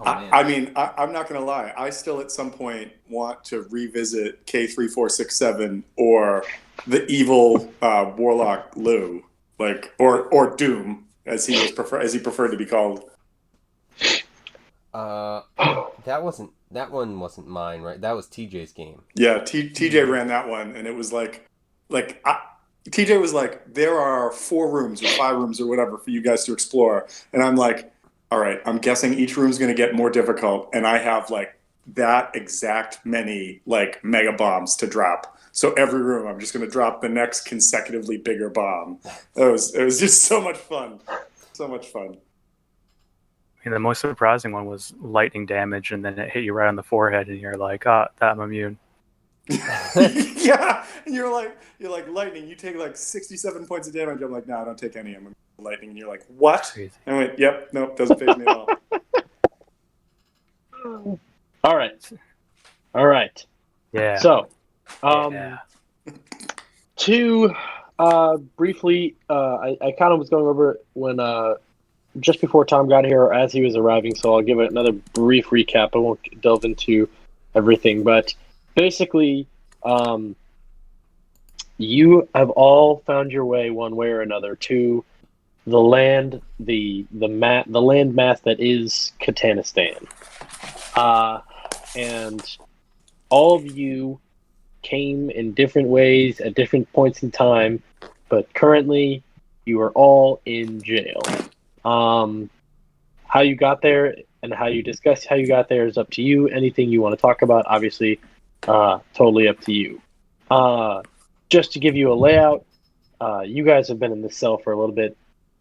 Oh man. I'm not going to lie. I still at some point want to revisit K3467 or the evil warlock Lou, like or Doom as he preferred to be called. Uh, that one wasn't mine, right? That was TJ's game. Yeah, TJ ran that one, and it was like TJ was like, there are 4 rooms or 5 rooms or whatever for you guys to explore, and I'm like, all right, I'm guessing each room's going to get more difficult, and I have like that exact many like mega bombs to drop. So every room, I'm just going to drop the next consecutively bigger bomb. It was just so much fun, so much fun. I mean, the most surprising one was lightning damage, and then it hit you right on the forehead, and you're like, "Ah, I'm immune." Yeah, and you're like lightning. You take like 67 points of damage. I'm like, no, I don't take any. I'm lightning, and you're like, what? Crazy. And I went, yep, nope, doesn't phase me at all. All right. Yeah. So, Yeah. to briefly, I kind of was going over it when just before Tom got here, or as he was arriving. So I'll give it another brief recap. I won't delve into everything, but basically, you have all found your way one way or another to the land, the land mass that is Catanistan, and all of you came in different ways at different points in time, but currently you are all in jail. How you got there and how you discuss how you got there is up to you. Anything you want to talk about, obviously, totally up to you. Just to give you a layout, you guys have been in this cell for a little bit.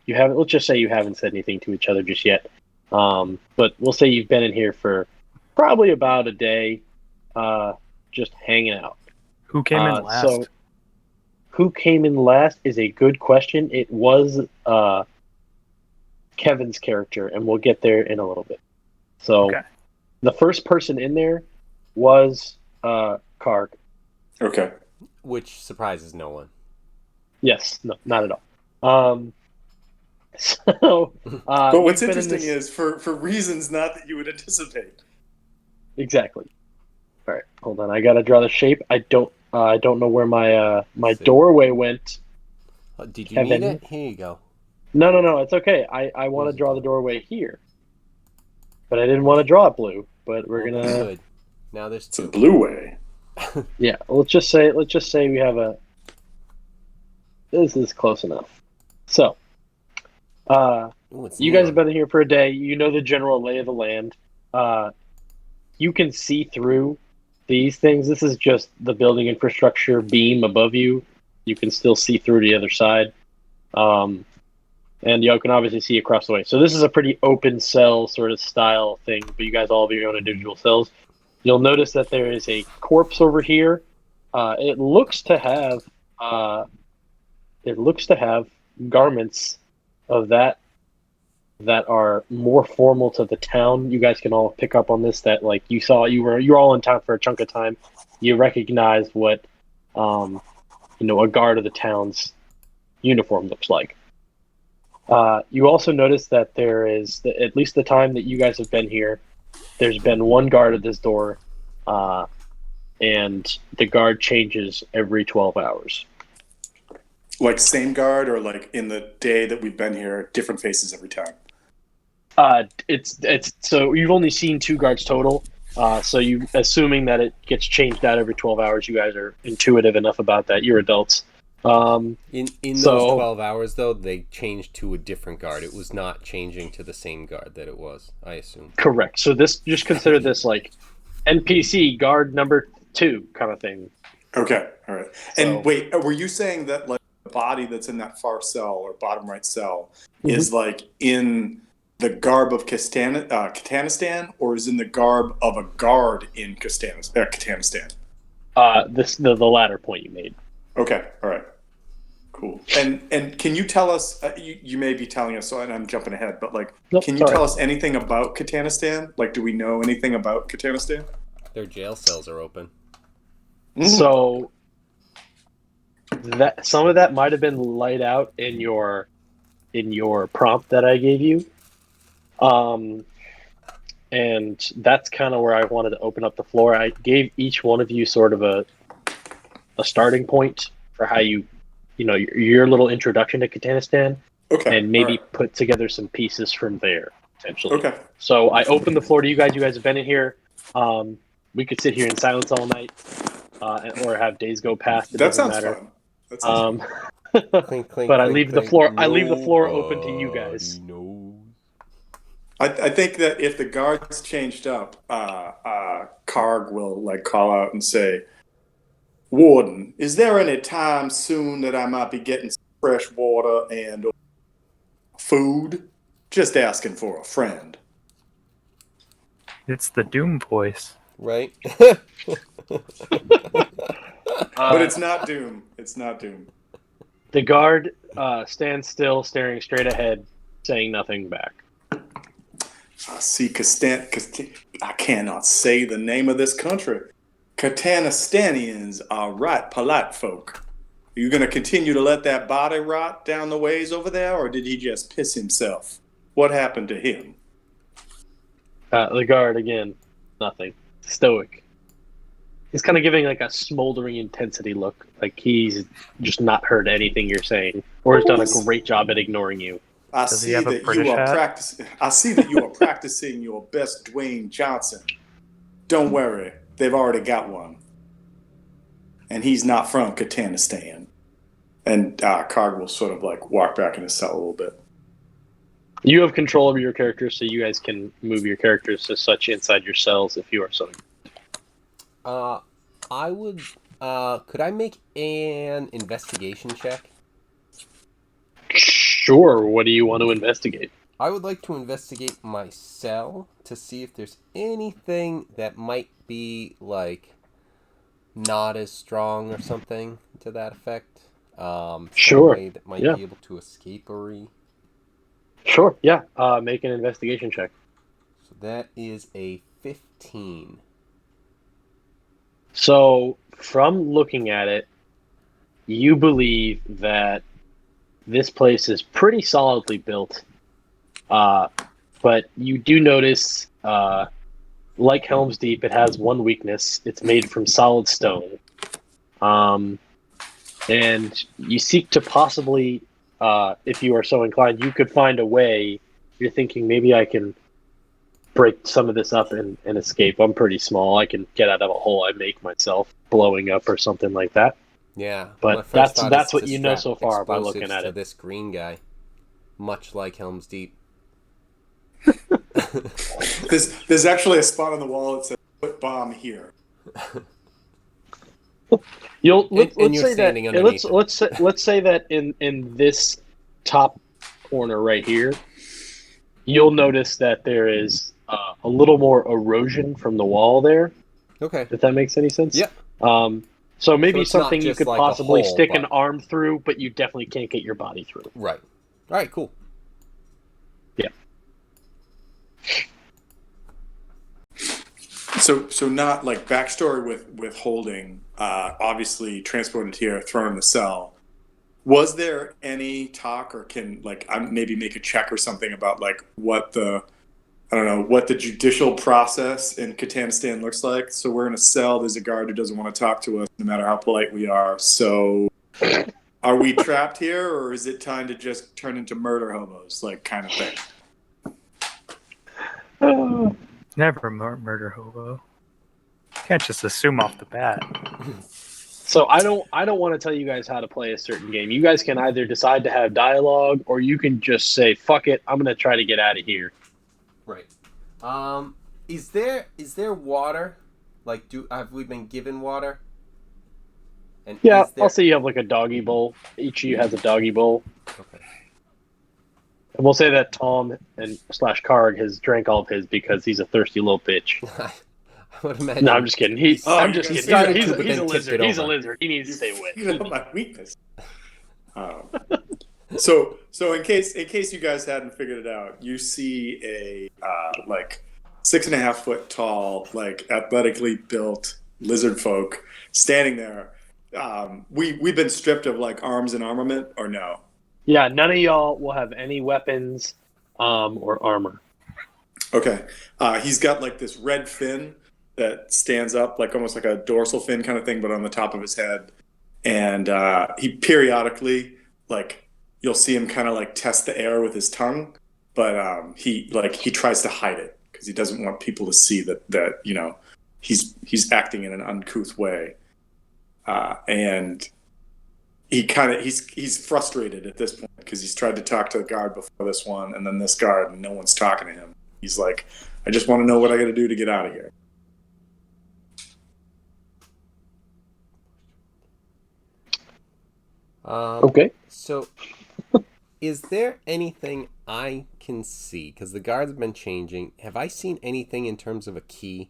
You haven't. Let's just say you haven't said anything to each other just yet. But we'll say you've been in here for probably about a day, just hanging out. Who came in last? So, who came in last is a good question. It was Kevin's character, and we'll get there in a little bit. So, Okay. the first person in there was Karg. Okay. Which surprises no one. Yes, no, not at all. So, But what's you've been in interesting this- is for reasons not that you would anticipate. exactly. All right, hold on. I gotta draw the shape. I don't know where my my See. doorway went. Did you Kevin? need it? Here you go. No. It's okay. I want to draw the doorway here, but I didn't want to draw it blue. But we're Well, gonna. good. Now there's It's a two. blue way. Yeah. Let's just say we have a. This is close enough. So, Ooh, it's you guys neon. have been here for a day. You know the general lay of the land. You can see through these things. This is just the building infrastructure beam above you. You can still see through to the other side. And you can obviously see across the way. So this is a pretty open cell sort of style thing, but you guys all have your own individual cells. You'll notice that there is a corpse over here. It looks to have garments of that are more formal to the town. You guys can all pick up on this. That like you were all in town for a chunk of time. You recognize what a guard of the town's uniform looks like. You also notice that there is, at least the time that you guys have been here, there's been one guard at this door, and the guard changes every 12 hours. Like same guard, or like in the day that we've been here, different faces every time. It's so you've only seen 2 guards total. So you assuming that it gets changed out every 12 hours, you guys are intuitive enough about that. You're adults. In those 12 hours, though, they changed to a different guard. It was not changing to the same guard that it was, I assume. Correct. So this, just consider this like NPC guard number 2 kind of thing. Okay, all right. So- And wait, were you saying that like the body that's in that far cell or bottom right cell is like in the garb of Catanistan, or is in the garb of a guard in Catanistan? The latter point you made. Okay, all right, cool. And can you tell us? You may be telling us, so I'm jumping ahead, but like, Nope, can you tell us anything about Catanistan? Like, do we know anything about Catanistan? Their jail cells are open. So that some of that might have been laid out in your prompt that I gave you. and that's kind of where I wanted to open up the floor. I gave each one of you sort of a starting point for how your little introduction to Catanistan, Okay. and maybe All put together some pieces from there, potentially. right. Okay. So I open the floor to you guys. You guys have been in here. We could sit here in silence all night, or have days go past. It That doesn't sounds matter. fun. That sounds fun. Clink, clink, But I clink, leave the clink. floor. I leave the floor open to you guys. Nobody knows. I think that if the guards changed up, Karg will like call out and say, "Warden, is there any time soon that I might be getting some fresh water and food? Just asking for a friend." It's the Doom voice. Right? But it's not Doom. It's not Doom. The guard stands still, staring straight ahead, saying nothing back. I see I cannot say the name of this country. Catanistanians are right polite folk. Are you going to continue to let that body rot down the ways over there, or did he just piss himself? What happened to him? The guard, again, nothing. Stoic. He's kind of giving like a smoldering intensity look, like he's just not heard anything you're saying, or has done a great job at ignoring you. I Does he see have a that British you are hat? practicing. I see that you are practicing your best Dwayne Johnson. Don't worry, they've already got one, and he's not from Catanistan. And Karg will sort of like walk back in his cell a little bit. You have control over your characters, so you guys can move your characters to such inside your cells if you are so. I would. Could I make an investigation check? Sure. What do you want to investigate? I would like to investigate my cell to see if there's anything that might be like not as strong or something to that effect. Some Sure. way that might Yeah. be able to escapery. Sure. Yeah. Make an investigation check. So that is a 15. So, from looking at it, you believe that this place is pretty solidly built. But you do notice, like Helm's Deep, it has one weakness. It's made from solid stone. And you seek to possibly, if you are so inclined, you could find a way. You're thinking, maybe I can break some of this up and escape. I'm pretty small. I can get out of a hole I make myself, blowing up or something like that. Yeah, But my first thought that's is what to you know strap so far by explosives looking at to it. this green guy, much like Helm's Deep. There's actually a spot on the wall that says "Put bomb here." And Let's you're say that standing underneath let's say that in this top corner right here, you'll notice that there is a little more erosion from the wall there. Okay. If that makes any sense. Yeah. So maybe it's not something you just could like a possibly hole, stick but- an arm through, but you definitely can't get your body through. Right. All right. Cool. Yeah. So not like backstory with Holding. Obviously transported here, thrown in the cell. Was there any talk, or can like I maybe make a check or something about like what the judicial process in Catanistan looks like? So we're in a cell. There's a guard who doesn't want to talk to us, no matter how polite we are. So are we trapped here, or is it time to just turn into murder hobos, like kind of thing? Never murder hobo. Can't just assume off the bat. So I don't want to tell you guys how to play a certain game. You guys can either decide to have dialogue, or you can just say, "Fuck it, I'm gonna try to get out of here." Right. Is there water? Like, have we been given water? And Yeah, is there... I'll say you have like a doggy bowl. Each of you has a doggy bowl. Okay. And we'll say that Tom and / Karg has drank all of his because he's a thirsty little bitch. I would imagine. No, I'm just kidding. I'm just kidding. started He's to, but a then lizard. tipped it He's a over. lizard. He needs to stay away. You know my weakness. So in case you guys hadn't figured it out, you see a like 6.5 foot tall, like athletically built lizard folk standing there. We've been stripped of like arms and armament, or no? Yeah, none of y'all will have any weapons or armor. Okay. He's got like this red fin that stands up, like almost like a dorsal fin kind of thing, but on the top of his head. And he periodically, like, you'll see him kind of like test the air with his tongue, but he tries to hide it because he doesn't want people to see that he's acting in an uncouth way, and he's frustrated at this point because he's tried to talk to the guard before this one, and then this guard, and no one's talking to him. He's like, I just want to know what I got to do to get out of here. Okay. So, is there anything I can see? Because the guards have been changing. Have I seen anything in terms of a key?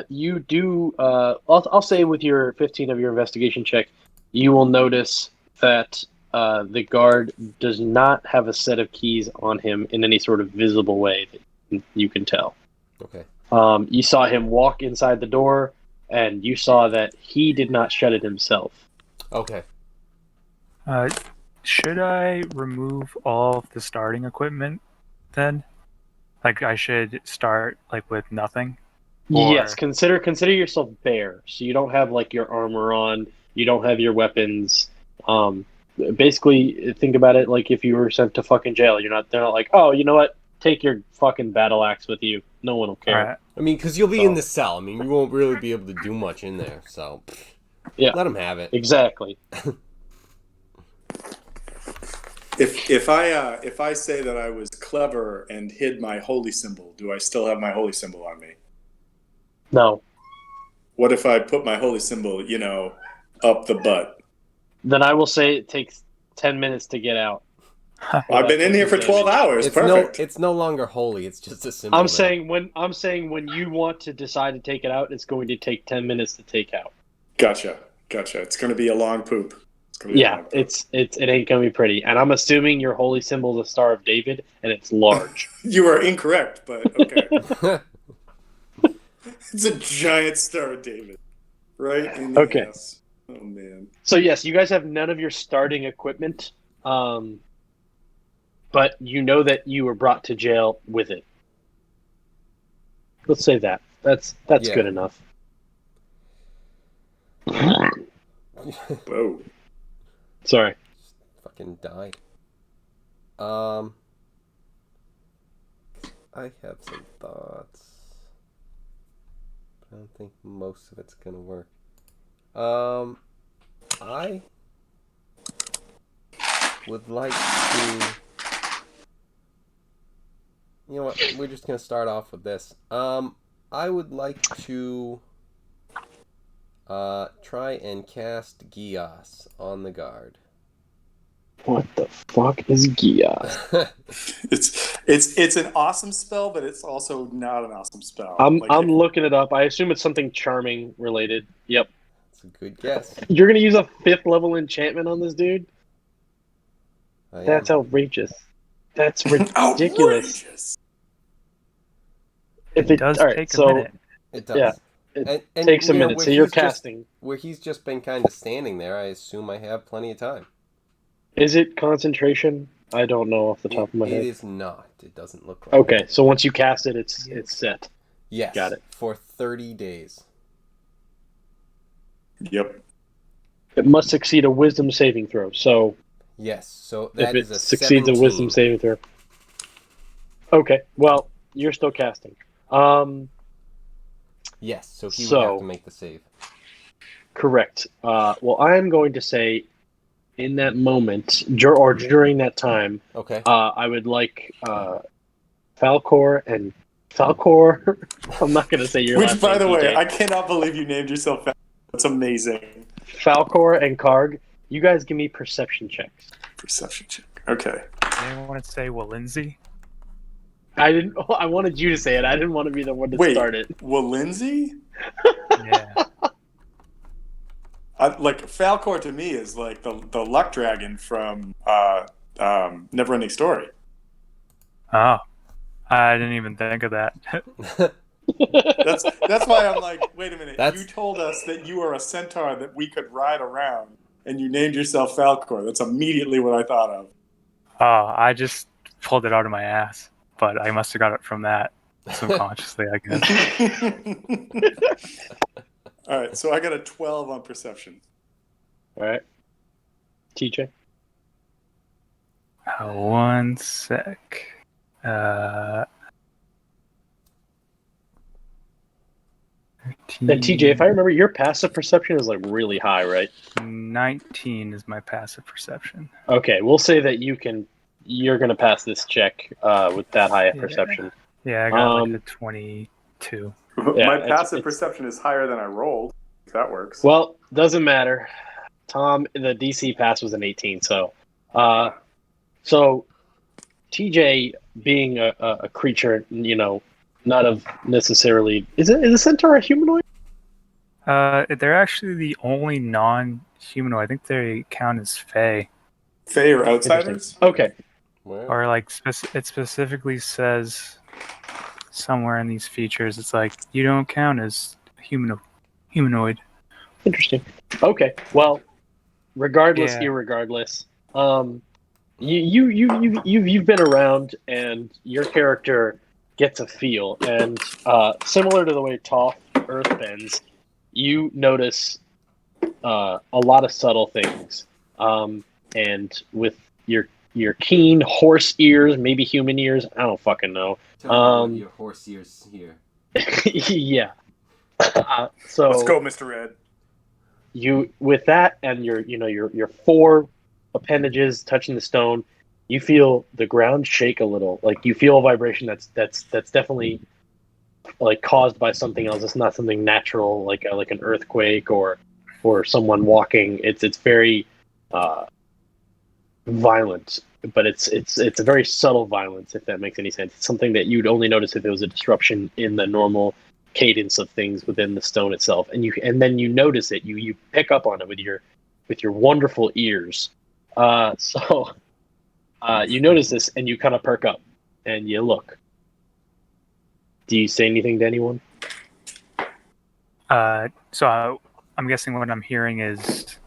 You do. I'll say with your 15 of your investigation check, you will notice that the guard does not have a set of keys on him in any sort of visible way that you can tell. Okay. You saw him walk inside the door, and you saw that he did not shut it himself. Okay. Should I remove all of the starting equipment then? Like I should start like with nothing? Or... Yes, consider yourself bare. So you don't have like your armor on, you don't have your weapons. Basically, think about it like if you were sent to fucking jail. They're not like, oh, you know what? Take your fucking battle axe with you. No one will care. Alright. I mean, because you'll be in the cell. I mean, you won't really be able to do much in there. So, Yeah. let him have it. Exactly. If I say that I was clever and hid my holy symbol, do I still have my holy symbol on me? No. What if I put my holy symbol, up the butt? Then I will say it takes 10 minutes to get out. I've been in here for 12 hours. Perfect. It's no longer holy. It's just a symbol. I'm saying when you want to decide to take it out, it's going to take 10 minutes to take out. Gotcha. It's going to be a long poop. Yeah, it ain't gonna be pretty. And I'm assuming your holy symbol is the Star of David, and it's large. You are incorrect, but okay. It's a giant Star of David, right in the ass. Oh man. So yes, you guys have none of your starting equipment, but you know that you were brought to jail with it. Let's say that. That's good enough. Whoa. Sorry. Fucking died. I have some thoughts. I don't think most of it's gonna work. I would like to... You know what? We're just gonna start off with this. I would like to try and cast Gias on the guard. What the fuck is Gias? It's an awesome spell, but it's also not an awesome spell. I'm looking it up. I assume it's something charming related. Yep. That's a good guess. You're gonna use a 5th level enchantment on this dude? That's outrageous. That's ridiculous. It does take a minute. It does. Yeah. It takes a minute, so you're casting. Where he's just been kind of standing there, I assume I have plenty of time. Is it concentration? I don't know off the top of my head. It is not. It doesn't look like Okay, so once you cast it, it's set. Yes. Got it. For 30 days. Yep. It must succeed a wisdom saving throw, so... Yes, so that if is it a succeeds 17. a wisdom saving throw. Okay, well, you're still casting. Yes, so he would have to make the save. Correct. Well, I'm going to say, in that moment, or during that time, Okay. I would like Falcor and Falcor. I'm not going to say your last Which, by name, the way, TJ. I cannot believe you named yourself Falcor. That's amazing. Falcor and Karg, you guys give me perception checks. Perception check. Okay. Anyone want to say Lindsay? I didn't. I wanted you to say it. I didn't want to be the one to start it. Well, Lindsay? Yeah. Like Falcor to me is like the luck dragon from Neverending Story. Oh, I didn't even think of that. That's why I'm like, wait a minute. You told us that you are a centaur that we could ride around, and you named yourself Falcor. That's immediately what I thought of. Oh, I just pulled it out of my ass, but I must have got it from that subconsciously, I guess. All right, so I got a 12 on perception. All right. TJ? One sec. And TJ, if I remember, your passive perception is like really high, right? 19 is my passive perception. Okay, we'll say that you're gonna pass this check with that high perception. Yeah, I got like a 22. Yeah, My passive perception is higher than I rolled. If that works. Well, doesn't matter. Tom, the DC pass was an 18, so TJ being a creature, not of necessarily is a centaur a humanoid? They're actually the only non-humanoid. I think they count as Fae. Fae or outsiders? Okay. Wow. Or like it specifically says somewhere in these features, it's like you don't count as humanoid. Interesting. Okay. Well, regardless, Yeah. irregardless, you've been around, and your character gets a feel, and similar to the way Toph Earth bends, you notice a lot of subtle things, and with your keen horse ears, maybe human ears, I don't fucking know. Tell me your horse ears here. Yeah. So let's go, Mr. Red. You with that and your four appendages touching the stone, you feel the ground shake a little. Like you feel a vibration that's definitely like caused by something else. It's not something natural like an earthquake or someone walking. It's very violent, but it's a very subtle violence, if that makes any sense. It's something that you'd only notice if it was a disruption in the normal cadence of things within the stone itself, and then you notice it. You pick up on it with your wonderful ears. So you notice this, and you kind of perk up, and you look. Do you say anything to anyone? So I'm guessing what I'm hearing is.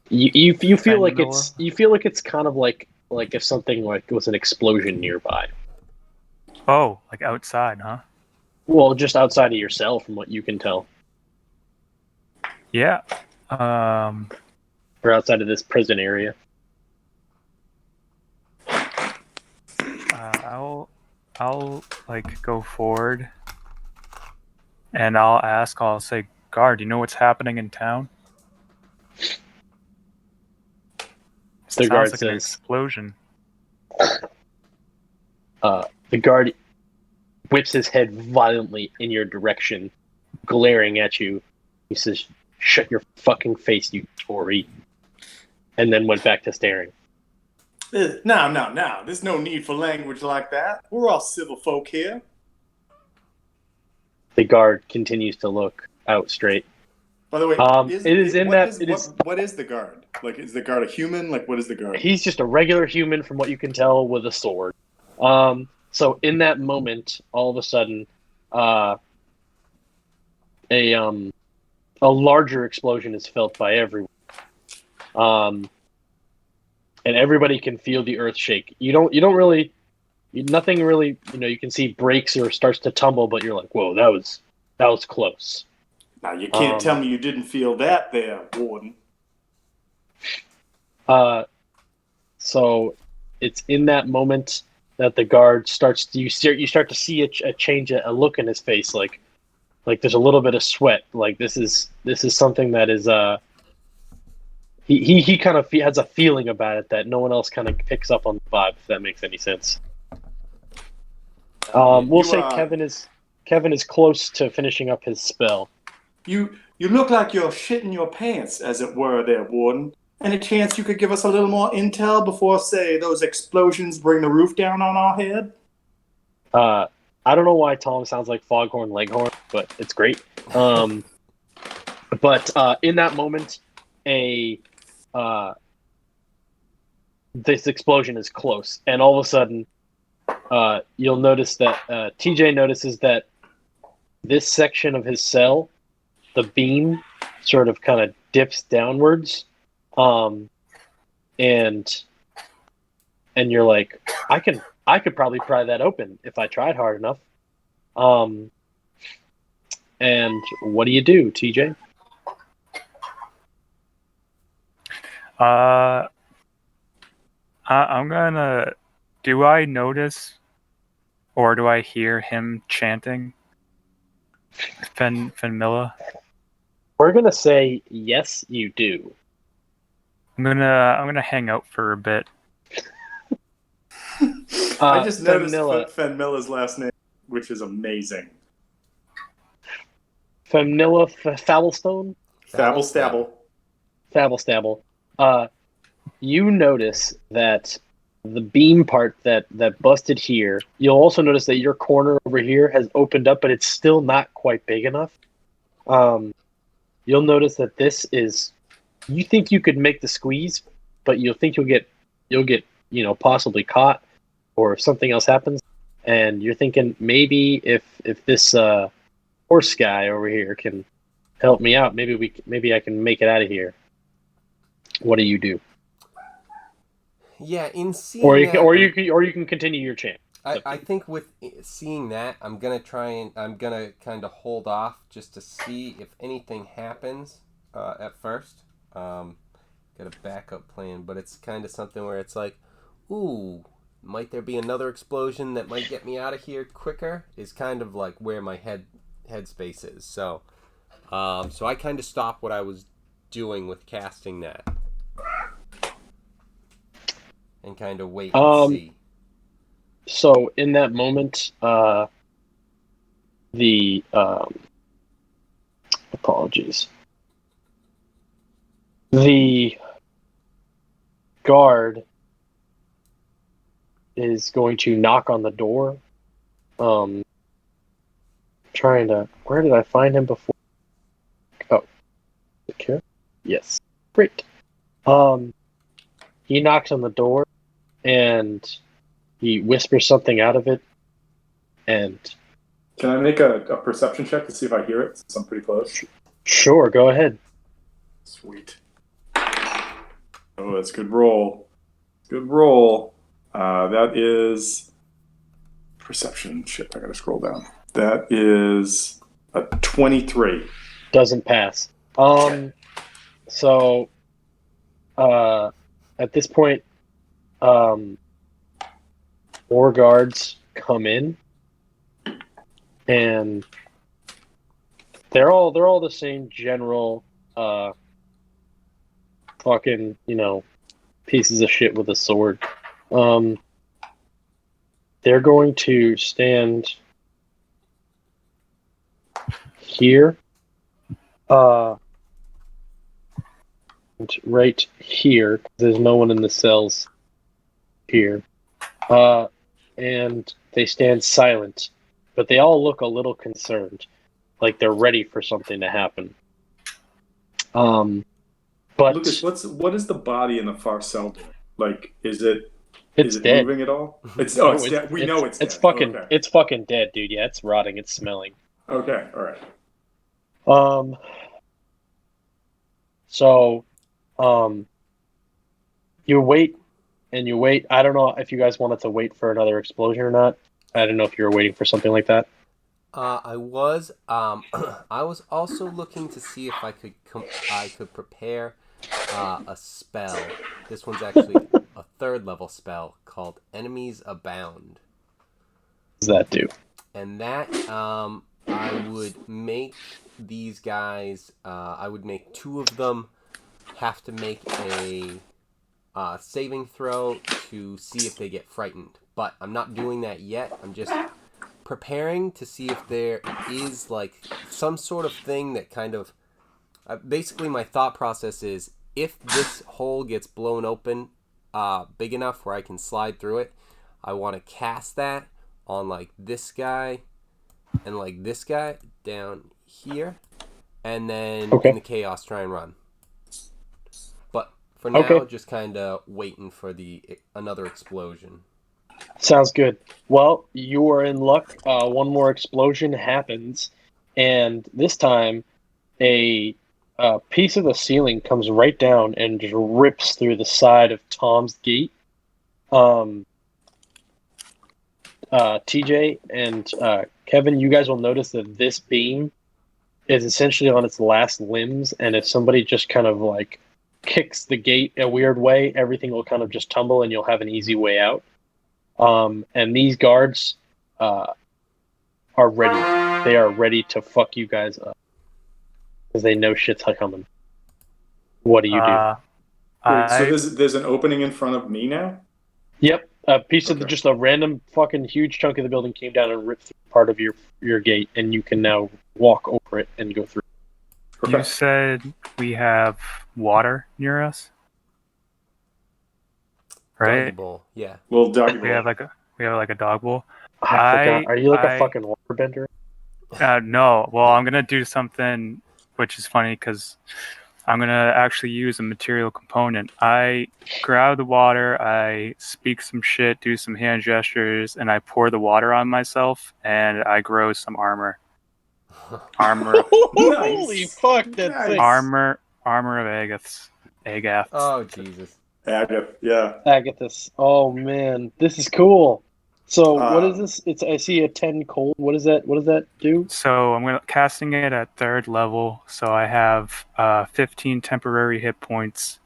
You feel like it's kind of like if something like was an explosion nearby. Oh, like outside, huh? Well, just outside of your cell, from what you can tell, Yeah. or outside of this prison area. I'll like go forward, and I'll say, guard, do you know what's happening in town? The guard Sounds like says, an explosion. The guard whips his head violently in your direction, glaring at you. He says, "Shut your fucking face, you Tory," and then went back to staring. No. There's no need for language like that. We're all civil folk here. The guard continues to look out straight. By the way, what is the guard? Like, is the guard a human? Like, what is the guard? He's just a regular human, from what you can tell, with a sword. So in that moment, all of a sudden, a larger explosion is felt by everyone. And everybody can feel the earth shake. Nothing really, you can see breaks or starts to tumble, but you're like, whoa, that was close. Now, you can't tell me you didn't feel that there, Warden. So it's in that moment that the guard starts. You start to see a change, a look in his face, like there's a little bit of sweat. Like this is something that is he kind of has a feeling about it that no one else kind of picks up on the vibe. If that makes any sense. We'll say Kevin is close to finishing up his spell. You look like you're shitting your pants, as it were, there, Warden. Any chance you could give us a little more intel before, say, those explosions bring the roof down on our head? I don't know why Tom sounds like Foghorn Leghorn, but it's great. But in that moment, this explosion is close, and all of a sudden, you'll notice that TJ notices that this section of his cell, the beam, sort of kind of dips downwards, and and you're like, I could probably pry that open if I tried hard enough. And what do you do, TJ? I'm gonna. Do I notice, or do I hear him chanting Fenmilla? We're gonna say yes, you do. I'm gonna hang out for a bit. I just noticed Fenmilla. Fenmilla's last name, which is amazing. Fenmilla Fabblestone? Fabble Fabblestabble. You notice that the beam part that busted here, you'll also notice that your corner over here has opened up, but it's still not quite big enough. You'll notice that this is, you think you could make the squeeze, but you'll think you'll get possibly caught, or if something else happens, and you're thinking maybe if this horse guy over here can help me out, maybe I can make it out of here. What do you do? Yeah, in seeing that, Or you can continue your chant. I think with seeing that, I'm gonna kind of hold off just to see if anything happens at first. Got a backup plan, but it's kind of something where it's like, ooh, might there be another explosion that might get me out of here quicker? Is kind of like where my headspace is. So I kind of stopped what I was doing with casting that and kind of wait and see. So in that moment, the apologies. The guard is going to knock on the door. Where did I find him before? Oh, secure? Yes. Great. He knocks on the door and he whispers something out of it. And Can I make a perception check to see if I hear it, since I'm pretty close? Sure, go ahead. Sweet. Oh, that's a good roll. Good roll. That is perception. Shit, I gotta scroll down. That is a 23. Doesn't pass. So at this point, more guards come in, and they're all the same general fucking pieces of shit with a sword. They're going to stand here, and right here. There's no one in the cells here, and they stand silent, but they all look a little concerned, like they're ready for something to happen. But Lucas, what is the body in the far cell doing? Like, is it dead. moving at all? It's dead. We know it's dead. It's fucking dead, dude. Yeah, it's rotting. It's smelling. Okay, all right. So, you wait and you wait. I don't know if you guys wanted to wait for another explosion or not. I don't know if you were waiting for something like that. I was. I was also looking to see if I could prepare a spell. This one's actually a 3rd level spell called Enemies Abound. What does that do? And that I would make these guys. I would make 2 of them have to make a saving throw to see if they get frightened. But I'm not doing that yet. I'm just preparing to see if there is like some sort of thing that kind of basically my thought process is if this hole gets blown open big enough where I can slide through it, I want to cast that on like this guy and like this guy down here, and then in the chaos try and run. But for now, just kind of waiting for another explosion. Sounds good. Well, you are in luck. One more explosion happens, and this time a piece of the ceiling comes right down and just rips through the side of Tom's gate. TJ and Kevin, you guys will notice that this beam is essentially on its last limbs, and if somebody just kind of like kicks the gate a weird way, everything will kind of just tumble, and you'll have an easy way out. And these guards are ready. They are ready to fuck you guys up because they know shit's coming. What do you do? Wait, so I there's an opening in front of me now? Yep, a piece of Okay. just a random fucking huge chunk of the building came down and ripped through part of your gate, and you can now walk over it and go through. You said we have water near us, Doggy right? bowl. Yeah. Well, doggy We have bowl. like a dog bowl. I forgot. Are you like a fucking waterbender? No. Well, I'm gonna do something which is funny because I'm gonna actually use a material component. I grab the water, I speak some shit, do some hand gestures, and I pour the water on myself, and I grow some armor. Armor, Holy fuck, that's Nice. sick. armor of Agaths. Oh Jesus. Agatha, yeah. Agathis. Oh man, this is cool. So what is Um, this? It's I see a 10 cold. What is that? What does that do? So I'm casting it at 3rd level. So I have 15 temporary hit points,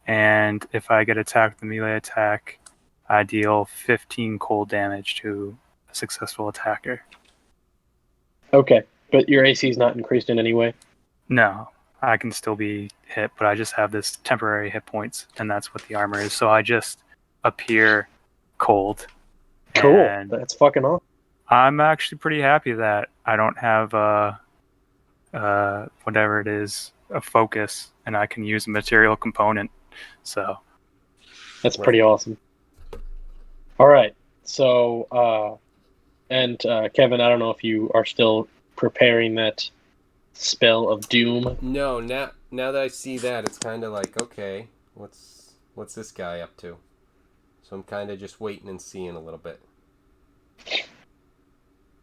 and if I get attacked with a melee attack, I deal 15 cold damage to a successful attacker. Okay, but your AC is not increased in any way. No, I can still be hit, but I just have this temporary hit points, and that's what the armor is. So I just appear cold. Cool. And That's fucking awesome. I'm actually pretty happy that I don't have whatever it is, a focus, and I can use a material component. So That's pretty awesome. All right. So, Kevin, I don't know if you are still preparing that spell of doom. No, now that I see that, it's kind of like, okay, what's this guy up to? So I'm kind of just waiting and seeing a little bit.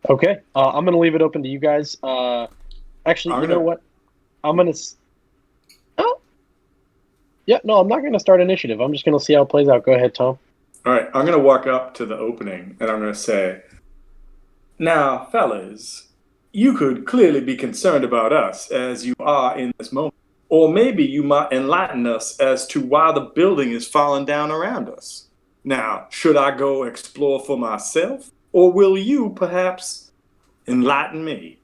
Okay. I'm going to leave it open to you guys. Actually, you know what? I'm going to... Oh! Yeah, no, I'm not going to start initiative. I'm just going to see how it plays out. Go ahead, Tom. All right, I'm going to walk up to the opening, and I'm going to say, now, fellas, you could clearly be concerned about us as you are in this moment. Or maybe you might enlighten us as to why the building is falling down around us. Now, should I go explore for myself, or will you perhaps enlighten me?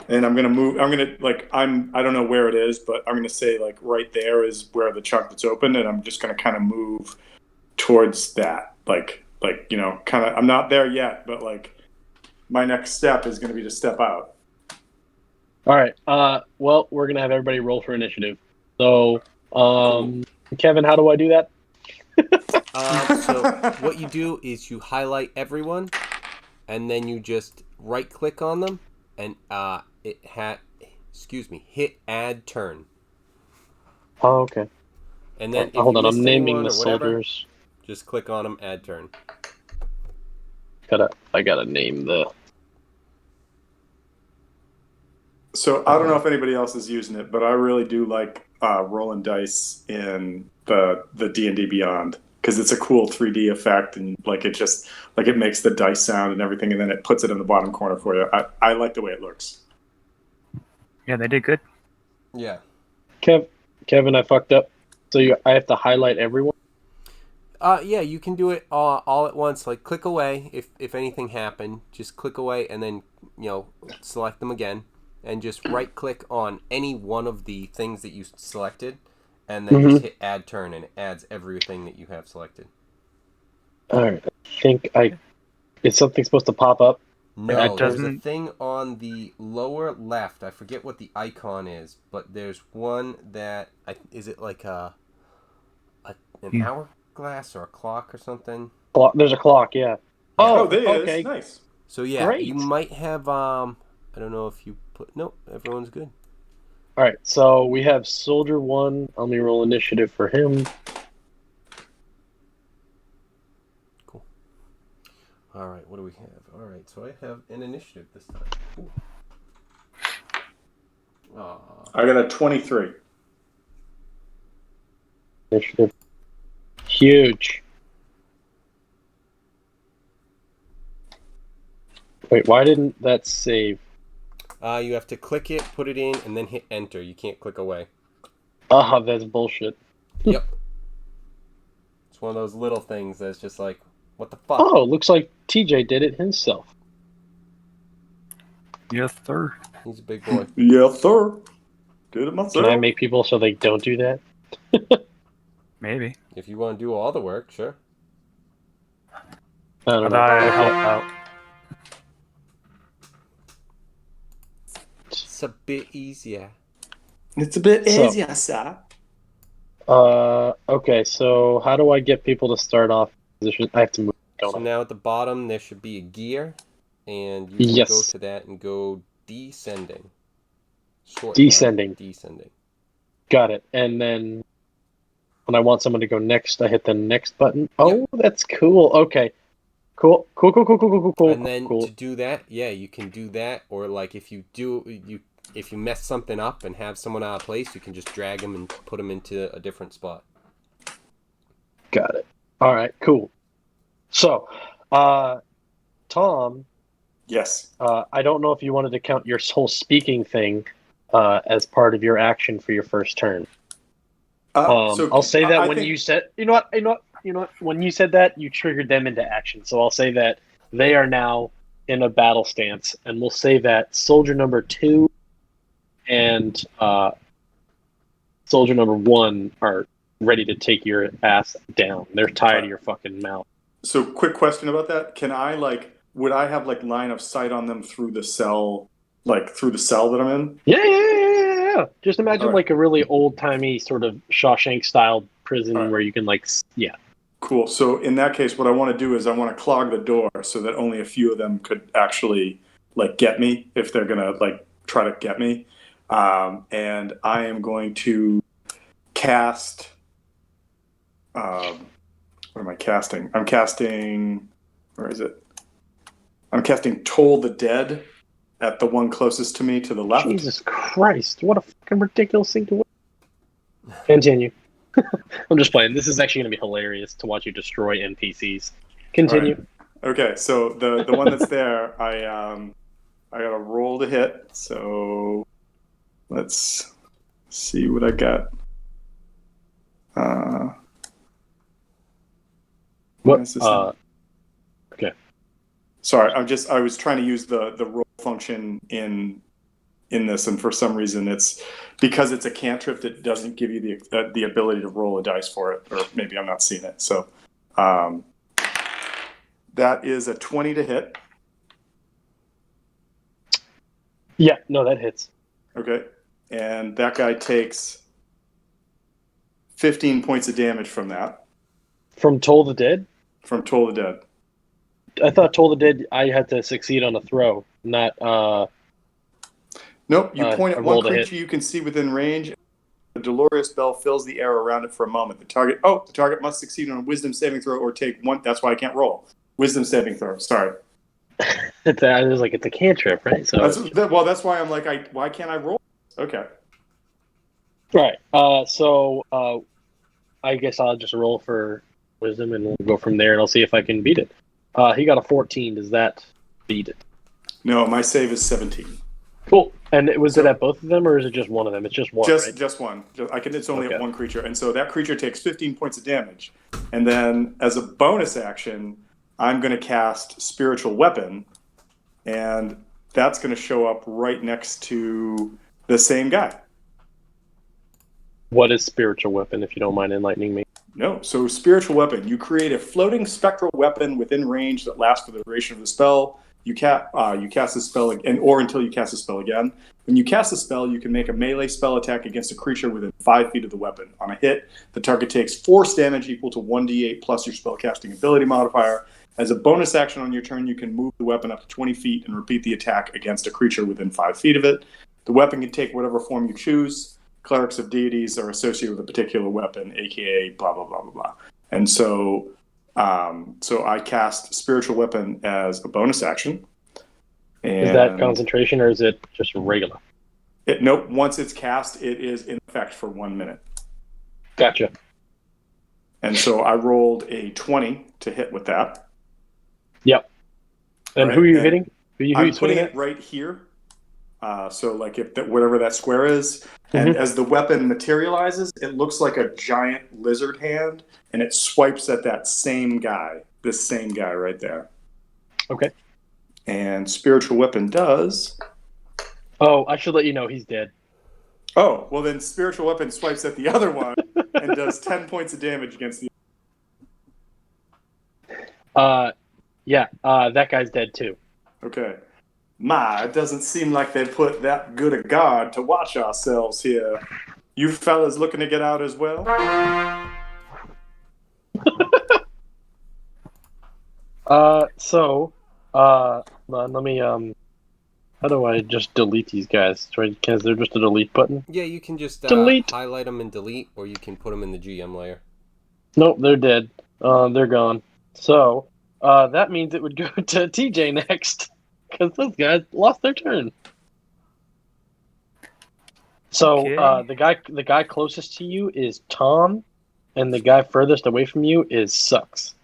And I'm gonna move. I'm gonna I don't know where it is, but I'm gonna say like right there is where the chunk that's open, and I'm just gonna kind of move towards that. Like kind of. I'm not there yet, but like my next step is gonna be to step out. All right. Well, we're going to have everybody roll for initiative. So, Kevin, how do I do that? So what you do is you highlight everyone, and then you just right click on them, and hit add turn. Oh, okay. And then if hold you on, missed I'm naming anyone the or whatever, soldiers. just click on them, add turn. I gotta name the. So I don't know if anybody else is using it, but I really do like rolling dice in the D&D Beyond because it's a cool 3D effect, and like it makes the dice sound and everything, and then it puts it in the bottom corner for you. I like the way it looks. yeah, they did good. Yeah. Kevin, I fucked up. So I have to highlight everyone. Yeah, you can do it all at once. Like click away if anything happened. Just click away and then select them again, and just right click on any one of the things that you selected, and then just hit add turn, and it adds everything that you have selected. All right. I think is something supposed to pop up? No, there's a thing on the lower left. I forget what the icon is, but there's one that is it like an hourglass or a clock or something? There's a clock, yeah. Oh, there okay. is. Nice. So yeah, Great. you might have I don't know if you put everyone's good. All right, so we have Soldier 1. Let me roll initiative for him. Cool. All right, what do we have? All right, so I have an initiative this time. Ooh. I got a 23. Initiative. Huge. Wait, why didn't that save? You have to click it, put it in, and then hit enter. You can't click away. Ah, that's bullshit. Yep. It's one of those little things that's just like, what the fuck? Oh, looks like TJ did it himself. Yes, sir. He's a big boy. Yes, sir. Did it myself. Can I make people so they don't do that? Maybe. If you want to do all the work, sure. I How don't know. about I help out? It's a bit easier. It's a bit So- easier, sir. Okay, so how do I get people to start off position? I have to move, don't So I? now at the bottom there should be a gear, and you can Yes. go to that and go descending. Short Descending. Descending. Got it. And then when I want someone to go next, I hit the next button. Oh, that's cool. Okay. Cool. And then Cool. to do that, yeah, you can do that, or like if you mess something up and have someone out of place, you can just drag them and put them into a different spot. Got it. All right, cool. So, Tom, Yes. I don't know if you wanted to count your whole speaking thing as part of your action for your first turn. I'll say that when you said, you know what, when you said that, you triggered them into action. So I'll say that they are now in a battle stance, and we'll say that soldier number 2 and soldier number 1 are ready to take your ass down. They're tied to your fucking mouth. So, quick question about that: Can I would I have line of sight on them through the cell, through the cell that I'm in? Yeah. Just imagine All right. like a really old timey sort of Shawshank style prison All right. where you can Cool. So in that case, what I want to do is I want to clog the door so that only a few of them could actually get me if they're gonna try to get me. And I am going to cast. What am I casting? I'm casting. Where is it? I'm casting Toll the Dead at the one closest to me to the left. Jesus Christ, what a fucking ridiculous thing to win. Continue. I'm just playing. This is actually going to be hilarious to watch you destroy NPCs. Continue. Right. Okay, so the one that's there, I got to roll to hit. So let's see what I got. What? Is this thing? Okay. Sorry, I was trying to use the roll function in this, and for some reason it's because it's a cantrip that doesn't give you the ability to roll a dice for it, or maybe I'm not seeing it. So that is a 20 to hit. Yeah, no, that hits. Okay, and that guy takes 15 points of damage from that. From Toll the Dead? From Toll the Dead. I thought Toll the Dead, I had to succeed on a throw, not Nope, you point I at one rolled a hit. creature you can see within range. The Dolorous Bell fills the air around it for a moment. The target must succeed on a Wisdom saving throw or take one. That's why I can't roll. Wisdom saving throw. Sorry. it's a cantrip, right? So That's why I'm why can't I roll? Okay. right. I guess I'll just roll for Wisdom and we'll go from there, and I'll see if I can beat it. He got a 14. Does that beat it? No, my save is 17. Cool. And was it at both of them, or is it just one of them? It's just one, right? Just one. It's only Okay. at one creature, and so that creature takes 15 points of damage. And then, as a bonus action, I'm going to cast Spiritual Weapon, and that's going to show up right next to the same guy. What is Spiritual Weapon, if you don't mind enlightening me? No. So Spiritual Weapon, you create a floating spectral weapon within range that lasts for the duration of the spell. You cast the spell again, or until you cast the spell again. When you cast the spell, you can make a melee spell attack against a creature within 5 feet of the weapon. On a hit, the target takes force damage equal to 1d8 plus your spellcasting ability modifier. As a bonus action on your turn, you can move the weapon up to 20 feet and repeat the attack against a creature within 5 feet of it. The weapon can take whatever form you choose. Clerics of deities are associated with a particular weapon, aka blah, blah, blah, blah, blah. And so I cast Spiritual Weapon as a bonus action. And Is that concentration, or is it just regular? Nope. Once it's cast, it is in effect for 1 minute. Gotcha. And so I rolled a 20 to hit with that. Yep. And Right, who are you and hitting? Who are you I'm putting swinging it at? right here. So like if that whatever that square is, and Mhm. as the weapon materializes, it looks like a giant lizard hand, and it swipes at that same guy, this same guy right there. Okay. And spiritual weapon does. Oh, I should let you know he's dead. Oh, well then spiritual weapon swipes at the other one and does 10 points of damage against the. Yeah. That guy's dead too. Okay. It doesn't seem like they put that good a guard to watch ourselves here. You fellas looking to get out as well? Let me how do I just delete these guys? Is there just a delete button? Yeah, you can just Delete. highlight them and delete, or you can put them in the GM layer. Nope, they're dead. They're gone. So, that means it would go to TJ next, because those guys lost their turn. So, Okay. the guy closest to you is Tom, and the guy furthest away from you is Sucks.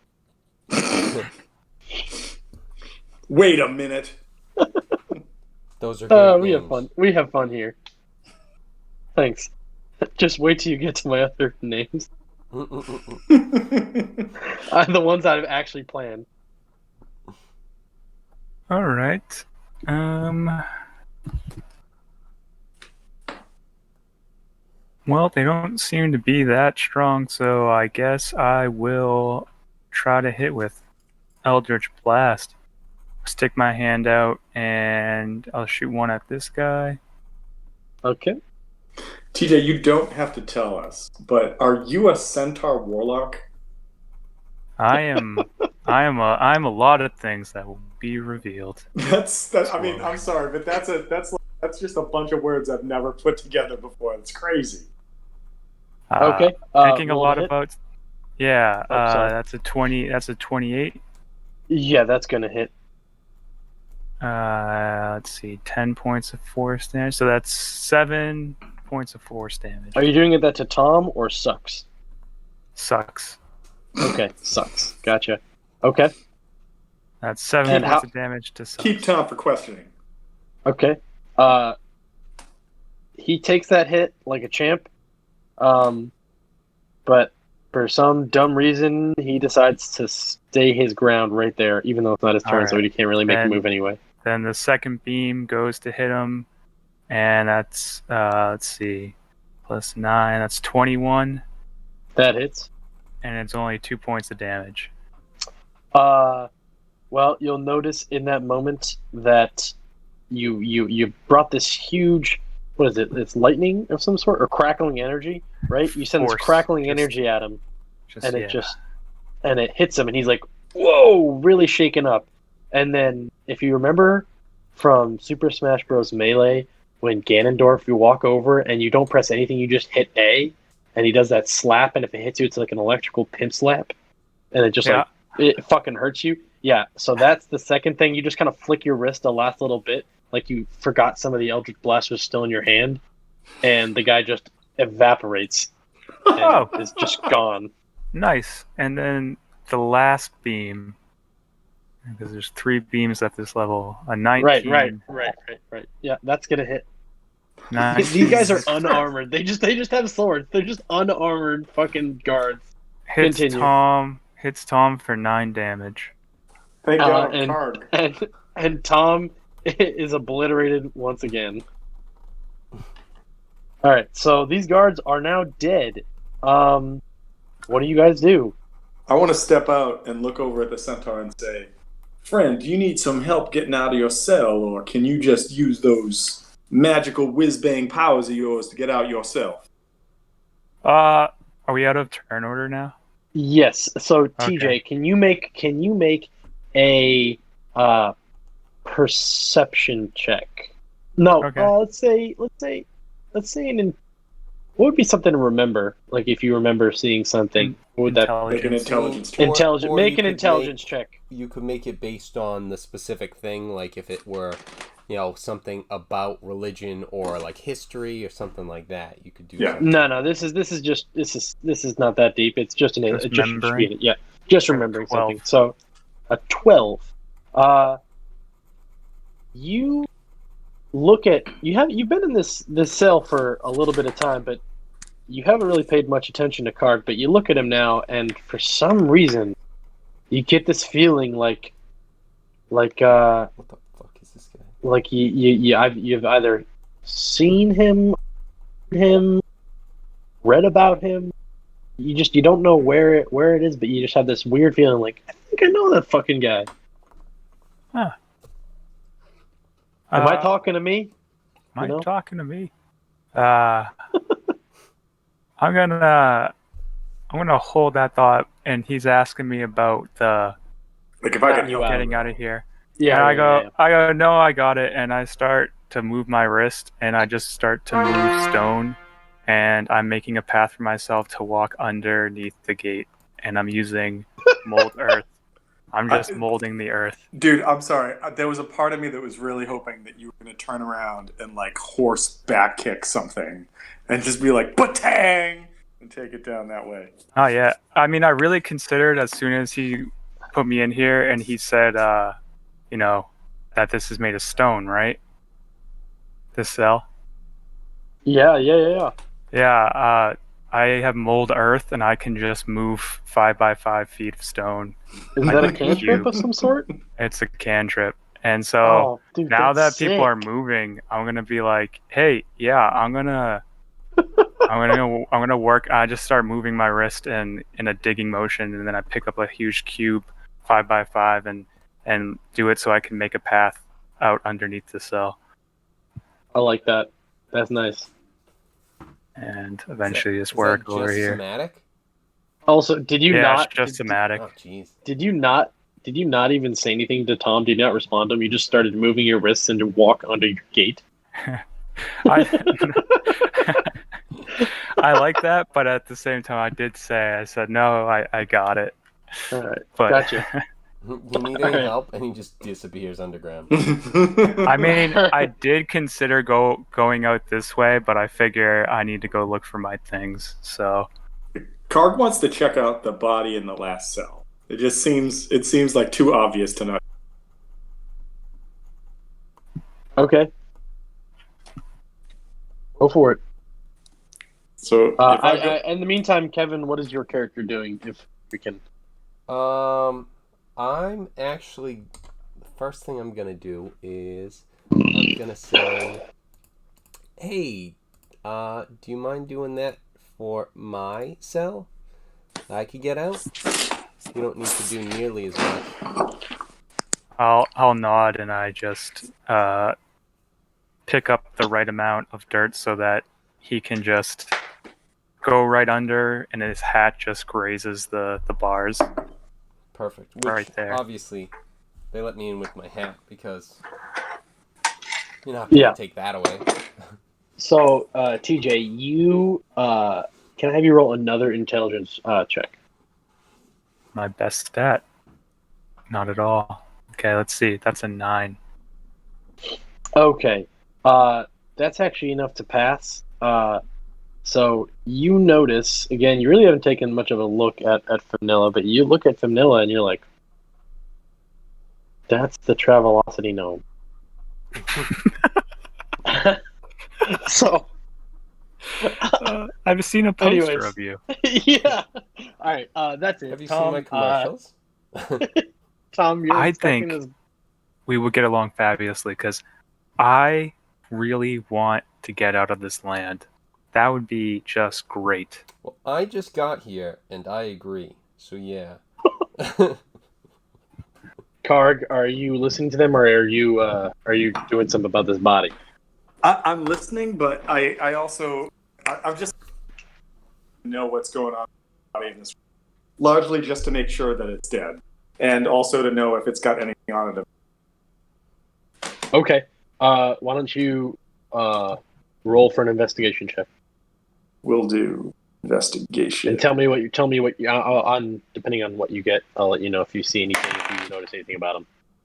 Wait a minute. Those are great We have names. fun. We have fun here. Thanks. Just wait till you get to my other names. The ones that I've actually planned. All right. Well, they don't seem to be that strong, so I guess I will try to hit with Eldritch Blast. Stick my hand out and I'll shoot one at this guy. Okay. TJ, you don't have to tell us, but are you a centaur warlock? I am a lot of things that will be revealed. I mean, I'm sorry, but that's just a bunch of words I've never put together before. It's crazy. Okay. Thinking a roll lot to hit. about. Yeah. sorry. That's a 20. That's a 28. Yeah, that's gonna hit. Let's see, 10 points of force damage. So that's 7 points of force damage. Are you doing that to Tom or Sucks? Sucks. Okay, Sucks. Gotcha. Okay. That's 7 And points how- of damage to Sucks. Keep Tom for questioning. Okay. He takes that hit like a champ. But for some dumb reason, he decides to stay his ground right there, even though it's not his turn, so Alright. he can't really make a Then- move anyway. Then the second beam goes to hit him, and that's let's see, plus 9. That's 21, That hits. and it's only 2 points of damage. Well, you'll notice in that moment that you brought this huge, what is it? It's lightning of some sort or crackling energy, right? You send this Force. crackling Just- energy at him, and yeah. it hits him, and he's like, "Whoa!" really shaken up. And then, if you remember from Super Smash Bros. Melee, when Ganondorf, you walk over and you don't press anything, you just hit A, and he does that slap, and if it hits you, it's like an electrical pimp slap, and it just Yeah. it fucking hurts you. Yeah, so that's the second thing. You just kind of flick your wrist the last little bit, like you forgot some of the Eldritch Blast was still in your hand, and the guy just evaporates Oh, and is just gone. nice. And then the last beam, because there's 3 beams at this level. A 19. Right. Yeah, that's gonna hit. 19 These guys are unarmored. They just have swords. They're just unarmored fucking guards. hits Continue. Tom for 9 damage. Thank God, and- Karg. And Tom is obliterated once again. All right, so these guards are now dead. What do you guys do? I want to step out and look over at the centaur and say, "Friend, do you need some help getting out of your cell, or can you just use those magical whiz-bang powers of yours to get out yourself?" Are we out of turn order now? Yes. So Okay. TJ, can you make a perception check? No. Okay. Let's say what would be something to remember? Like if you remember seeing something, what would that? Make an Intelligence. intelligence check. Intelligent. or Make you an could intelligence check. You could make it based on the specific thing, like if it were, something about religion or like history or something like that. You could do. Yeah. something. No. This is not that deep. It's just an Just it just should remembering? be yeah, just A remembering 12. something. So a 12. You you've been in this cell for a little bit of time, but you haven't really paid much attention to Card. But you look at him now, and for some reason, you get this feeling like What the fuck is this guy? like you've either seen him, read about him. You don't know where it is, but you just have this weird feeling like I think I know that fucking guy. Huh. Am I talking to me? Am I know? talking to me? I'm gonna hold that thought, and he's asking me about the Like if I could You help getting you. out of here. Yeah. And yeah. I go, no, I got it, and I start to move my wrist, and I just start to move stone, and I'm making a path for myself to walk underneath the gate, and I'm using mold earth. I'm just molding the earth. Dude, I'm sorry. There was a part of me that was really hoping that you were going to turn around and like horse back kick something and just be like, batang! And take it down that way. Oh, yeah. I mean, I really considered as soon as he put me in here and he said, that this is made of stone, right? This cell? Yeah. Yeah, I have mold earth and I can just move 5 by 5 feet of stone. Is Like that a a cantrip cube. of some sort? It's a cantrip. And so Oh, dude, now that's that people are sick. moving, I'm gonna be like, hey, yeah, I'm gonna work. I just start moving my wrist in a digging motion, and then I pick up a huge cube, 5 by 5, and do it so I can make a path out underneath the cell, I like that. That's nice. and eventually just Is work that over just here. somatic? Also, did you Yeah, not? it's just somatic. Oh, jeez. Did you not? Did you not even say anything to Tom? Did you not respond to him? You just started moving your wrists and to walk under your gate. I I like that, but at the same time, I said no, I got it. All right, But gotcha. You need any help? And he just disappears underground. I mean, I did consider going out this way, but I figure I need to go look for my things. So Karg wants to check out the body in the last cell. It seems like too obvious to not. Okay, go for it. So if I go, in the meantime, Kevin, what is your character doing? If we can. I'm actually the first thing I'm gonna do is I'm gonna say, hey, do you mind doing that for my cell? I could get out. You don't need to do nearly as much. I'll nod and I just pick up the right amount of dirt so that he can just go right under, and his hat just grazes the bars. Perfect. Which, Right there. obviously, they let me in with my hat because you're not gonna take that away. So, TJ, you can I have you roll another intelligence check? My best stat. Not at all. Okay, let's see. That's a 9. Okay, that's actually enough to pass. So you notice again. You really haven't taken much of a look at Femnilla, but you look at Femnilla and you're like, "That's the Travelocity gnome." So, I've seen a poster anyways. of you. Yeah. All right. That's it. Have you Tom, seen my commercials? Tom, you're I expecting think this. we would get along fabulously because I really want to get out of this land. That would be just great. Well, I just got here, and I agree. So yeah. Karg, are you listening to them, or are you doing something about this body? I'm listening, but I also I'm just know what's going on in this, largely just to make sure that it's dead, and also to know if it's got anything on it. Okay. Why don't you roll for an investigation check We'll do investigation. and tell me what you on depending on what you get. I'll let you know if you see anything, if you notice anything about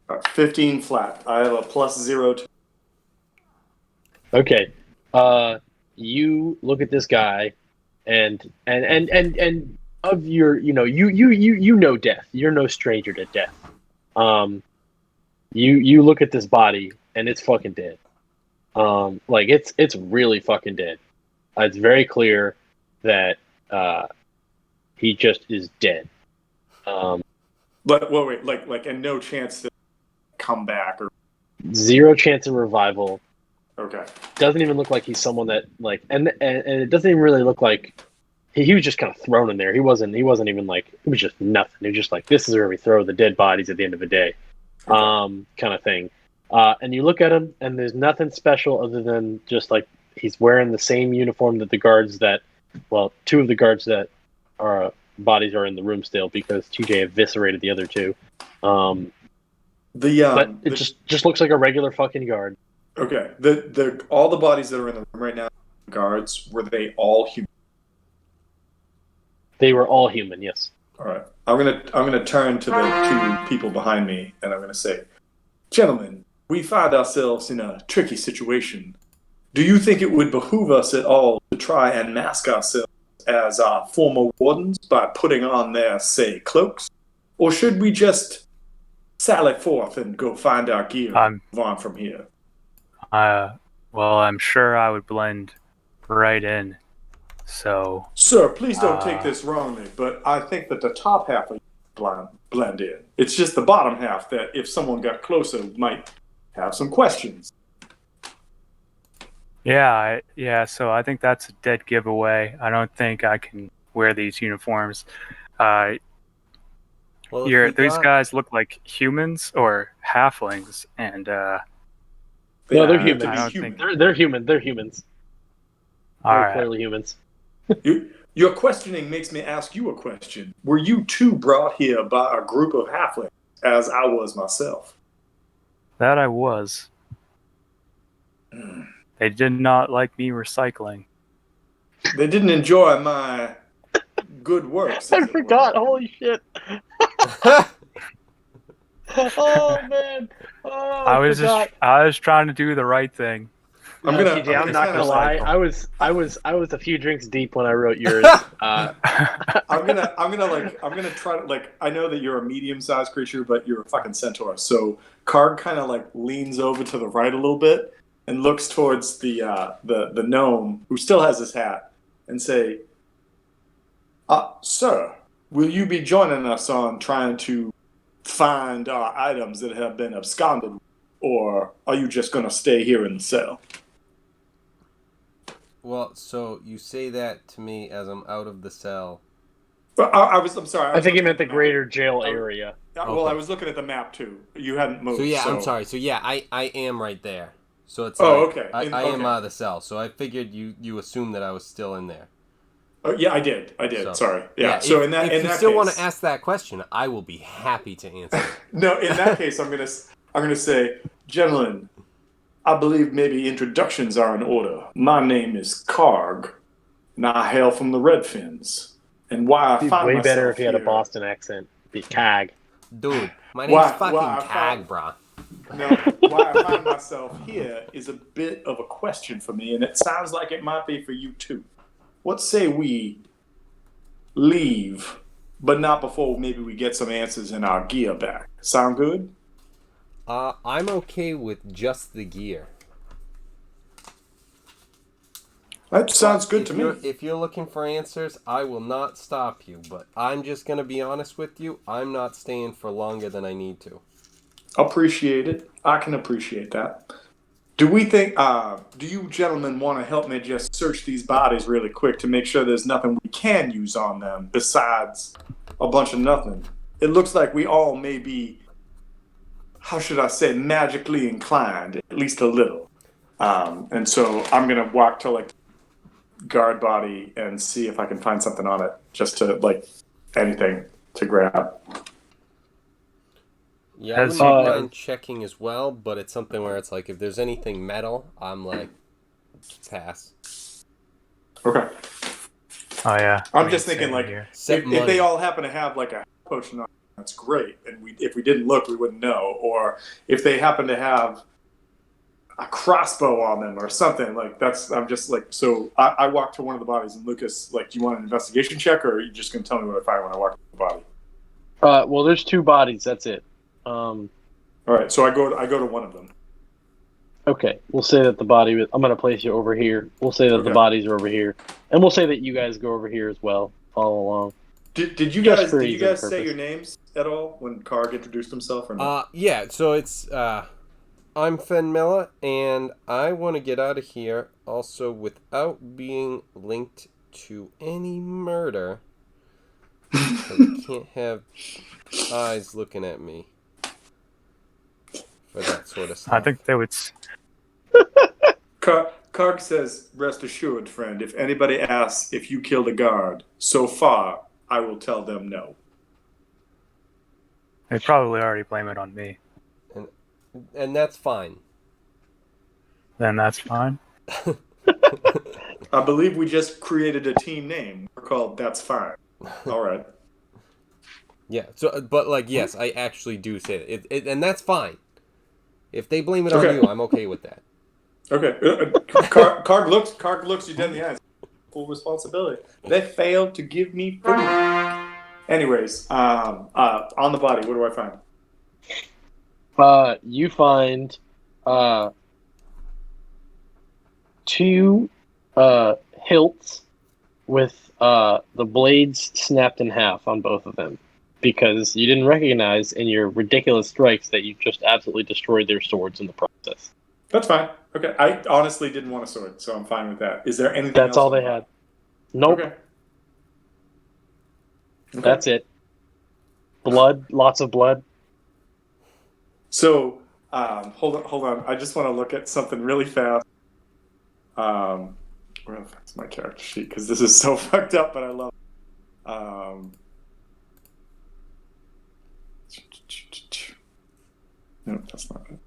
them. 15 flat. I have a +0 to Okay. You look at this guy, and of your, you know death. You're no stranger to death. You look at this body, and it's fucking dead. Like it's really fucking dead. It's very clear that he just is dead. But wait, and no chance to come back or Zero chance of revival. okay. Doesn't even look like he's someone that like, and it doesn't even really look like he was just kind of thrown in there. He wasn't even like, it was just nothing. It was just like, this is where we throw the dead bodies at the end of the day, kind of thing. And you look at him, and there's nothing special other than just like he's wearing the same uniform that the guards that, well, two of the guards that are bodies are in the room still because TJ eviscerated the other two. But it just looks like a regular fucking guard. Okay. The all the bodies that are in the room right now, guards, were they all human? They were all human, yes. All right. I'm gonna turn to the two people behind me, and I'm gonna say, gentlemen, we find ourselves in a tricky situation. Do you think it would behoove us at all to try and mask ourselves as our former wardens by putting on their, say, cloaks? Or should we just sally forth and go find our gear and move on from here? Well, I'm sure I would blend right in. So, sir, please don't take this wrongly, but I think that the top half of you blend in. It's just the bottom half that, if someone got closer, might have some questions. Yeah. So I think that's a dead giveaway. I don't think I can wear these uniforms. These guys look like humans or halflings, and no, they're humans. They're human. They're humans. Very clearly humans. Your questioning makes me ask you a question. Were you too brought here by a group of halflings, as I was myself? That I was. They did not like me recycling. They didn't enjoy my good works. I forgot. Holy shit. Oh man. Oh, I was trying to do the right thing. I'm not gonna lie. I was a few drinks deep when I wrote yours. I'm gonna try to, like, I know that you're a medium-sized creature, but you're a fucking centaur. So Karg kind of like leans over to the right a little bit and looks towards the gnome who still has his hat and say, "Sir, will you be joining us on trying to find our items that have been absconded, or are you just gonna stay here in the cell?" Well, so you say that to me as I'm out of the cell. I'm sorry. I think he meant the greater jail area. Well, okay. I was looking at the map too. You hadn't moved. So yeah, I'm sorry. So yeah, I am right there. So it's okay. I am out of the cell. So I figured you assumed that I was still in there. Oh yeah, I did. So, sorry. Yeah. So if that you still want to ask that question, I will be happy to answer. No, in that case, I'm gonna say, gentlemen, I believe maybe introductions are in order. My name is Karg, and I hail from the Redfins. And why I find way myself better if he had a here, Boston accent. Be Cag. Dude, my name's fucking Cag, brah. No, why I find myself here is a bit of a question for me, and it sounds like it might be for you too. What say we leave, but not before maybe we get some answers in our gear back? Sound good? I'm okay with just the gear. That sounds good to me. If you're looking for answers, I will not stop you. But I'm just going to be honest with you. I'm not staying for longer than I need to. Appreciate it. I can appreciate that. Do you gentlemen want to help me just search these bodies really quick to make sure there's nothing we can use on them besides a bunch of nothing? It looks like we all may be, how should I say, magically inclined, at least a little. And so I'm going to walk to like guard body and see if I can find something on it, just to like anything to grab. Yeah, I wouldn't mind checking as well, but it's something where it's like if there's anything metal, I'm like, pass. Okay. Oh yeah. I'm just thinking like if they all happen to have like a potion on, that's great, and if we didn't look, we wouldn't know. Or if they happen to have a crossbow on them or something. Like that's. I'm just like so. I walk to one of the bodies, and Lucas, like, do you want an investigation check, or are you just gonna tell me what I find when I walk to the body? Well, there's 2 bodies. That's it. All right, so I go to one of them. Okay, we'll say that the body. I'm gonna place you over here. We'll say that the Okay. bodies are over here, and we'll say that you guys go over here as well. Follow along. Did you Just guys for did you ease of guys say purpose. your names at all when Karg introduced himself or not? Yeah, so it's I'm Fen Miller, and I want to get out of here also without being linked to any murder. So we can't have eyes looking at me for that sort of stuff. I think they would. Karg says, "Rest assured, friend. If anybody asks if you killed a guard, so far I will tell them no." They probably already blame it on me. And that's fine. Then that's fine. I believe we just created a team name. We're called That's Fine. All right. Yeah. So, but like, yes, I actually do say that, and that's fine. If they blame it on Okay. you, I'm okay with that. Okay. Karg looks you dead in the eyes. Full responsibility. They failed to give me food. Anyways, on the body, what do I find? You find 2 hilts with the blades snapped in half on both of them, because you didn't recognize in your ridiculous strikes that you just absolutely destroyed their swords in the process. That's fine. Okay. I honestly didn't want a sword, so I'm fine with that. Is there anything else? That's all they had. Nope. Okay. That's it. Blood, lots of blood. So, hold on. I just want to look at something really fast. Where the fuck's my character sheet? Because this is so fucked up, but I love it. No, that's not it.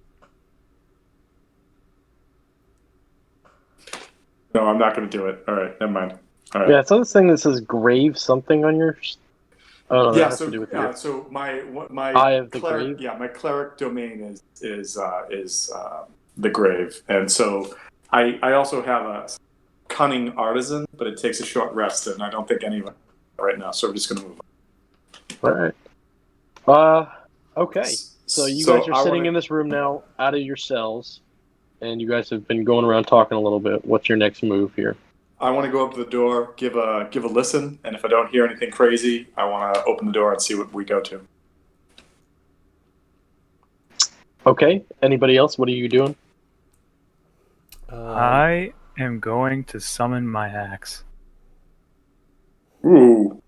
No, I'm not going to do it. All right, never mind. All right. Yeah, it's on this thing that says grave something on your. Oh, no, that Yeah. has to do with your... So my Eye of the cleric, grave? yeah, my cleric domain is the grave, and so I also have a cunning artisan, but it takes a short rest, and I don't think any of it right now. So we're just going to move on. All right. Okay. So you guys are sitting in this room now, out of your cells, and you guys have been going around talking a little bit. What's your next move here? I want to go up to the door, give a listen, and if I don't hear anything crazy, I want to open the door and see what we go to. Okay. Anybody else? What are you doing? I am going to summon my axe. Ooh.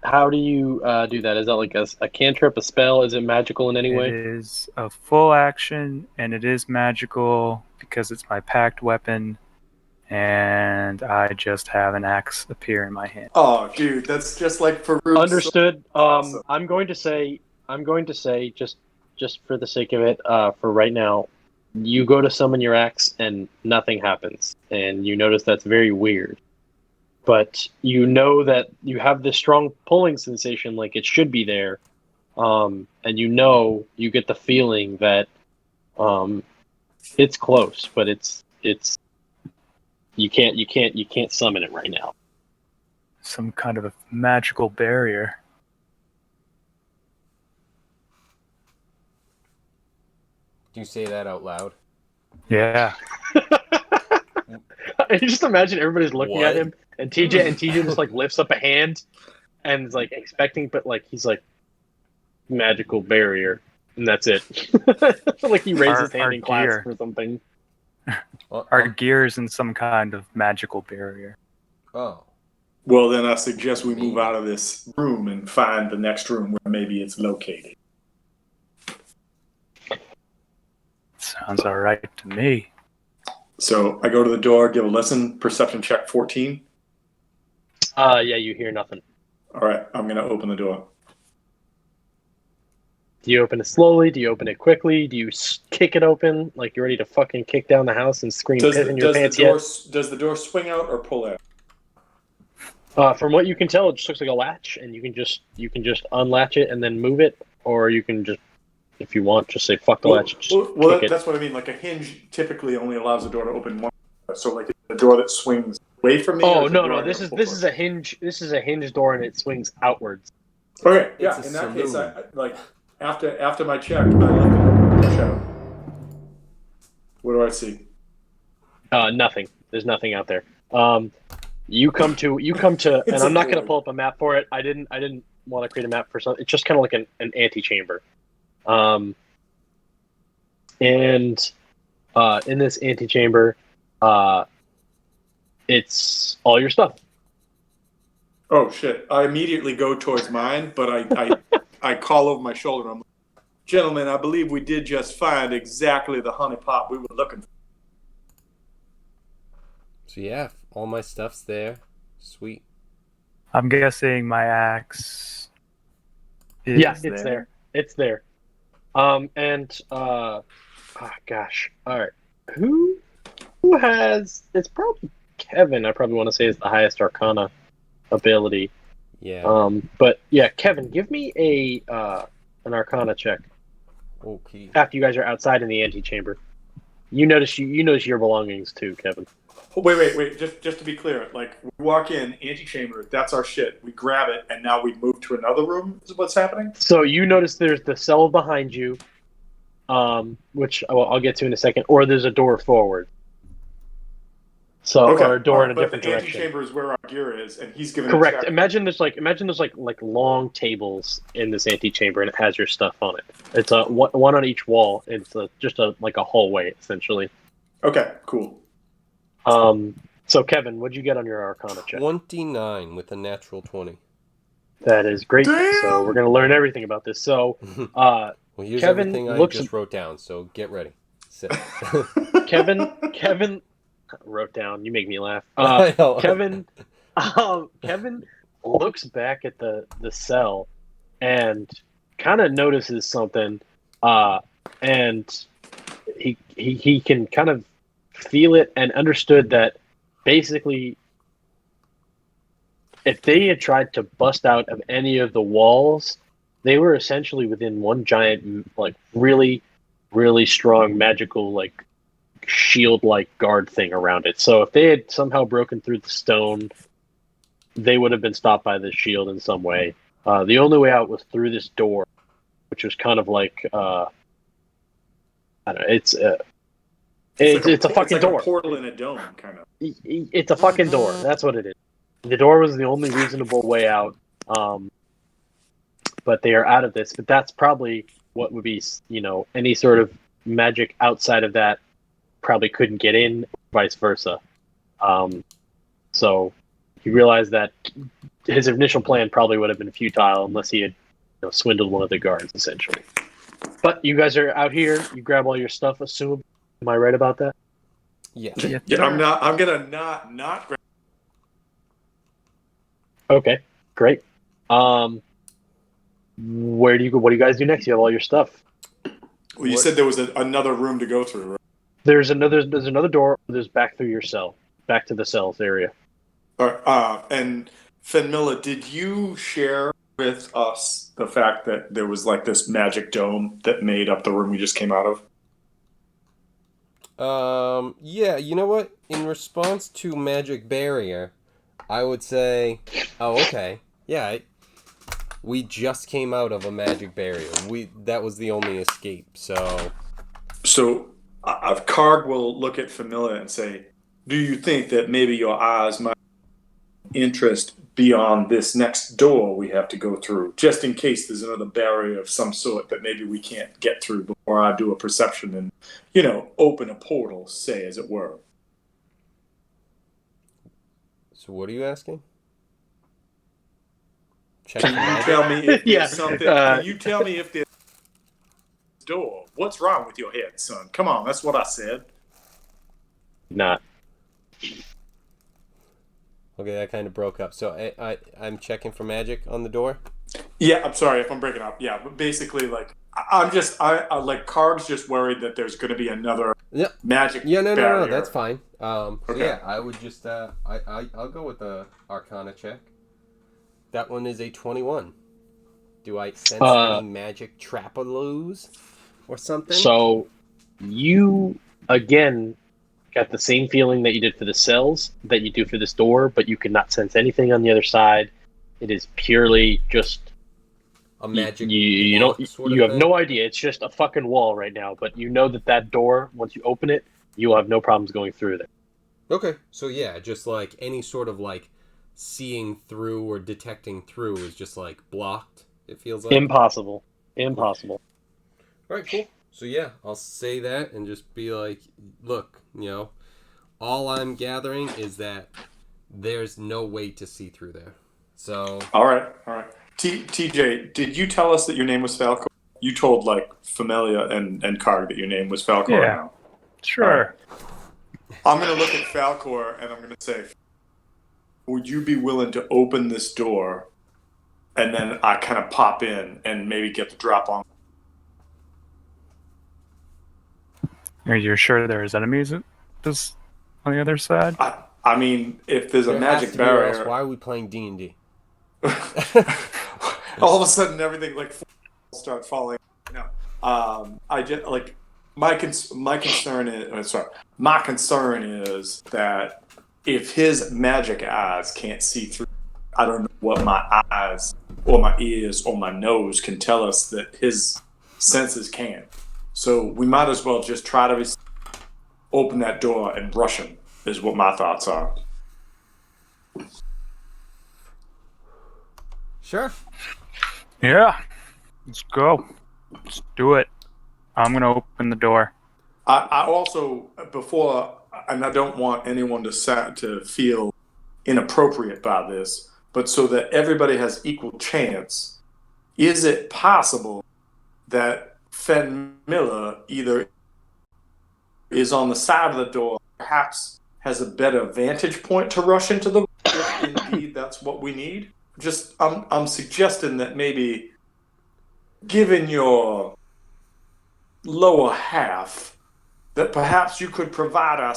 How do you do that? Is that like a cantrip, a spell? Is it magical in any way? It is a full action, and it is magical because it's my packed weapon, and I just have an axe appear in my hand. Oh, dude, that's just like Farouk. Understood. Awesome. I'm going to say, just for the sake of it, for right now, you go to summon your axe and nothing happens, and you notice that's very weird. But you know that you have this strong pulling sensation, like it should be there, and you get the feeling that it's close, but it's you can't summon it right now. Some kind of a magical barrier. Do you say that out loud? Yeah. I just imagine everybody's looking at What? him, and TJ just like lifts up a hand and is like expecting, but like he's like magical barrier, and that's it. Like he raises his hand Our in class gear. for something. Our gear is in some kind of magical barrier. Oh. Well, then I suggest we move out of this room and find the next room where maybe it's located. Sounds all right to me. So I go to the door, give a listen, perception check 14. Yeah, you hear nothing. All right, I'm going to open the door. Do you open it slowly? Do you open it quickly? Do you kick it open like you're ready to fucking kick down the house and scream piss in your pants yet? Does the door swing out or pull out? From what you can tell, it just looks like a latch, and you can just unlatch it and then move it, or you can just if you want. Just say fuck the latch. Just kick it. That's what I mean. Like a hinge typically only allows the door to open one. So like the door that swings away from me. Oh no! This is a hinge. This is a hinge door, and it swings outwards. Okay, It's yeah. a In that case, saloon. like after my check, I left it push out. What do I see? Nothing. There's nothing out there. You come to, and It's I'm a not going to void. pull up a map for it. I didn't want to create a map for something. It's just kind of like an antechamber. And in this antechamber, it's all your stuff. Oh shit! I immediately go towards mine, but I call over my shoulder. I'm like, gentlemen, I believe we did just find exactly the honey pot we were looking for. So yeah, all my stuff's there. Sweet. I'm guessing my axe is Yeah, it's there. It's there. Oh gosh. All right. Who has? It's probably Kevin. I probably want to say is the highest Arcana ability. Yeah. But yeah, Kevin, give me an Arcana check Okay. after you guys are outside in the antechamber. You notice your belongings too, Kevin. Oh, wait. Just to be clear, like we walk in antechamber, that's our shit. We grab it, and now we move to another room. Is what's happening? So you notice there's the cell behind you, which I'll get to in a second, or there's a door forward. So or a door in a different But the direction. antechamber is where our gear is, and he's giving Correct. A check. Imagine there's like long tables in this antechamber, and it has your stuff on it. It's a one on each wall. It's just a hallway essentially. Okay, cool. So Kevin, what'd you get on your Arcana check? 29 with a natural 20. That is great. Damn! So we're gonna learn everything about this. So, Well, here's Kevin everything I looks- just wrote down, so get ready. Sit. Kevin wrote down. You make me laugh. I know. Kevin looks back at the cell and kind of notices something, and he can kind of feel it and understood that basically if they had tried to bust out of any of the walls, they were essentially within one giant, like really, really strong magical like shield-like guard thing around it. So if they had somehow broken through the stone, they would have been stopped by the shield in some way. The only way out was through this door, which was kind of like I don't know. It's a fucking door. A portal in a dome, kind of. It's a fucking door. That's what it is. The door was the only reasonable way out. But they are out of this. But that's probably what would be, any sort of magic outside of that probably couldn't get in, vice versa. So he realized that his initial plan probably would have been futile unless he had swindled one of the guards, essentially. But you guys are out here. You grab all your stuff, assume. Am I right about that? Yeah. Yeah, I'm gonna not grab. Okay, great. Where do you go? What do you guys do next? You have all your stuff. Well, you said there was another room to go through, right? There's another door. There's back through your cell, back to the cells area. And Fenmilla, did you share with us the fact that there was like this magic dome that made up the room we just came out of? Yeah, you know what? In response to magic barrier, I would say, oh, okay. Yeah, we just came out of a magic barrier. That was the only escape, so... So, Karg will look at Fenmilla and say, do you think that maybe your eyes might interest beyond this next door we have to go through, just in case there's another barrier of some sort that maybe we can't get through before I do a perception and, open a portal, say, as it were. So what are you asking? Check Can you tell me if Yeah, there's something? Can you tell me if there's a door? What's wrong with your head, son? Come on, that's what I said. Not. Okay, that kind of broke up. So I'm checking for magic on the door? Yeah, I'm sorry if I'm breaking up. Yeah, but basically, like, I like, Karg's just worried that there's going to be another magic no, barrier. that's fine. So Okay. yeah, I would just, I'll go with the Arcana check. That one is a 21. Do I sense any magic trapaloos or something? So you again got the same feeling that you did for the cells that you do for this door, but you could not sense anything on the other side. It is purely just a magic you block don't sort you of have thing? no idea. It's just a fucking wall right now, but you know that door, once you open it, you will have no problems going through there. Okay, so yeah, just like any sort of like seeing through or detecting through is just like blocked. It feels like Impossible. Cool. Impossible. All right, cool. So yeah, I'll say that and just be like, look, all I'm gathering is that there's no way to see through there. So All right. TJ, did you tell us that your name was Falcor? You told like Familia and Karg that your name was Falcor. Yeah. Now. Sure. I'm going to look at Falcor and I'm going to say, would you be willing to open this door and then I kind of pop in and maybe get the drop on? Are you sure there's enemies on the other side? I mean, if there's a there magic has to be, or else barrier, why are we playing D&D? all of a sudden everything like start falling. No, I just like my concern is my concern is that if his magic eyes can't see through, I don't know what my eyes or my ears or my nose can tell us that his senses can. So we might as well just try to open that door and rush him. Is what my thoughts are. Sure. Yeah. Let's go. Let's do it. I'm gonna open the door. I also and I don't want anyone to feel inappropriate by this, but so that everybody has equal chance, is it possible that Fen Miller either is on the side of the door, perhaps has a better vantage point to rush into the room, if indeed that's what we need? Just I'm suggesting that maybe, given your lower half, that perhaps you could provide a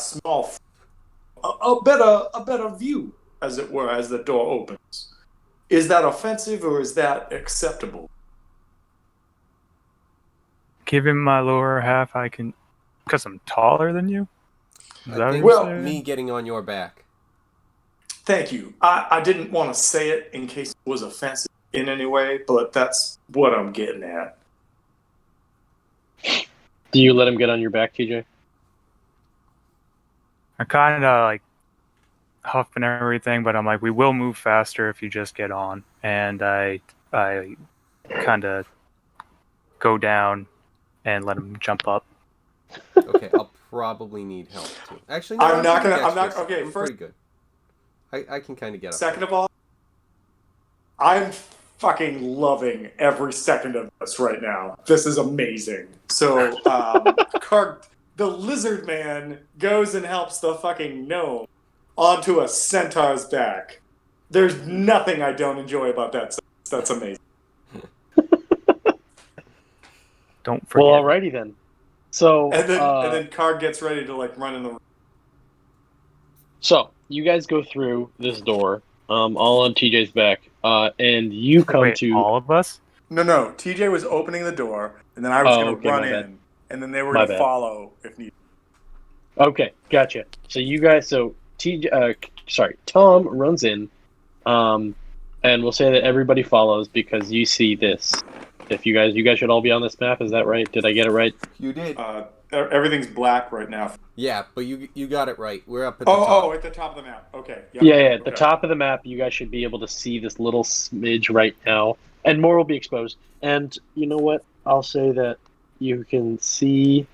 better view, as it were, as the door opens. Is that offensive or is that acceptable? Given my lower half, I can, because I'm taller than you. Is that I what think you're Well, saying? me getting on your back. Thank you. I didn't want to say it in case it was offensive in any way, but that's what I'm getting at. Do you let him get on your back, TJ? I kind of like huff and everything, but I'm like, we will move faster if you just get on. And I kind of go down and let him jump up. Okay, I'll probably need help too. Actually, no, I'm not pretty gonna. I'm not. dexterous. Okay, I'm first, pretty good. I can kind of get up. second of all, I'm fucking loving every second of this right now. This is amazing. So, Karg, the lizard man goes and helps the fucking gnome onto a centaur's back. There's nothing I don't enjoy about that. That's amazing. Don't forget. Well, alrighty then. So, And then Karg gets ready to like run in the room. so you guys go through this door, all on TJ's back, and you come Wait, to. all of us? No. TJ was opening the door, and then I was going to run my bad. in, and then they were My going to bad. follow if needed. Okay, gotcha. So you guys, Tom runs in, and we'll say that everybody follows because you see this. If you guys should all be on this map. Is that right? Did I get it right? You did. Everything's black right now. Yeah, but you got it right. We're up at the top. Oh, at the top of the map. Okay. Yep. Yeah, at the Okay. top of the map, you guys should be able to see this little smidge right now, and more will be exposed. And you know what? I'll say that you can see.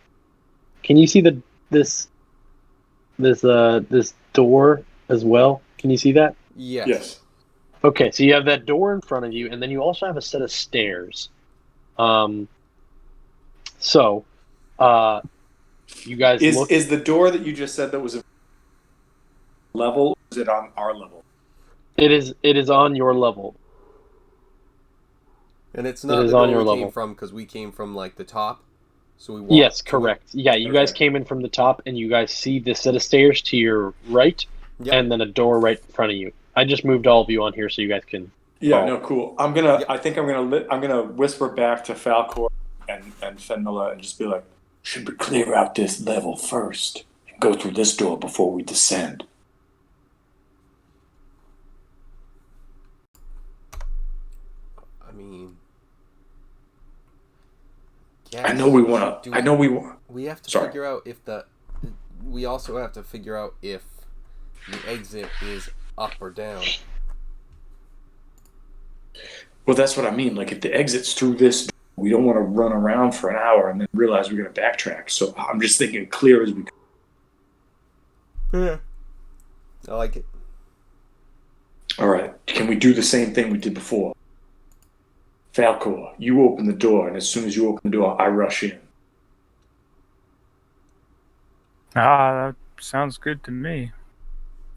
Can you see this door as well? Can you see that? Yes. Okay, so you have that door in front of you, and then you also have a set of stairs. You guys look. Is the door that you just said that was a level? Or is it on our level? It is on your level. And it's not the door we came from because we came from like the top. So we walked. Yes, correct. Yeah, you guys came in from the top, and you guys see this set of stairs to your right, Yep. and then a door right in front of you. I just moved all of you on here so you guys can Yeah, Oh. no, cool. Yep. I think I'm gonna whisper back to Falcor and Fenmilla and just be like, should we clear out this level first and go through this door before we descend? I mean, yes. I know we want to. I know we want. We have to Sorry. figure out if the. We also have to figure out if the exit is up or down. Well, that's what I mean. Like, if the exit's through this, we don't want to run around for an hour and then realize we're going to backtrack. So I'm just thinking clear as we can. Yeah. I like it. All right. Can we do the same thing we did before? Falcor, you open the door, and as soon as you open the door, I rush in. That sounds good to me.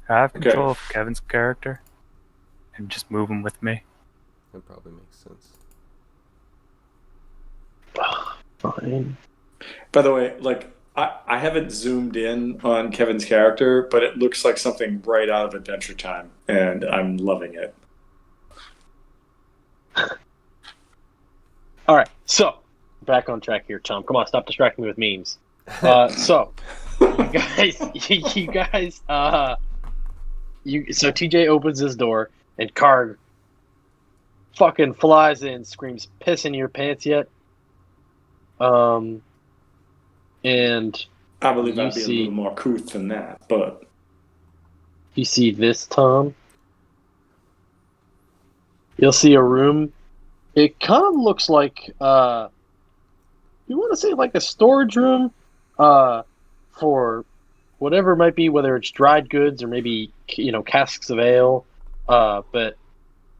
I have control of Kevin's character and just move him with me. That probably makes sense. Fine. By the way, like, I haven't zoomed in on Kevin's character, but it looks like something right out of Adventure Time, and I'm loving it. All right, so back on track here, Tom. Come on, stop distracting me with memes. So you guys, so TJ opens his door and Karg fucking flies in, screams, "Pissing your pants yet?" And I believe You I'd be a see- little more couth than that, but you see this, Tom. You'll see a room. It kind of looks like you want to say like a storage room for whatever it might be, whether it's dried goods or maybe casks of ale. But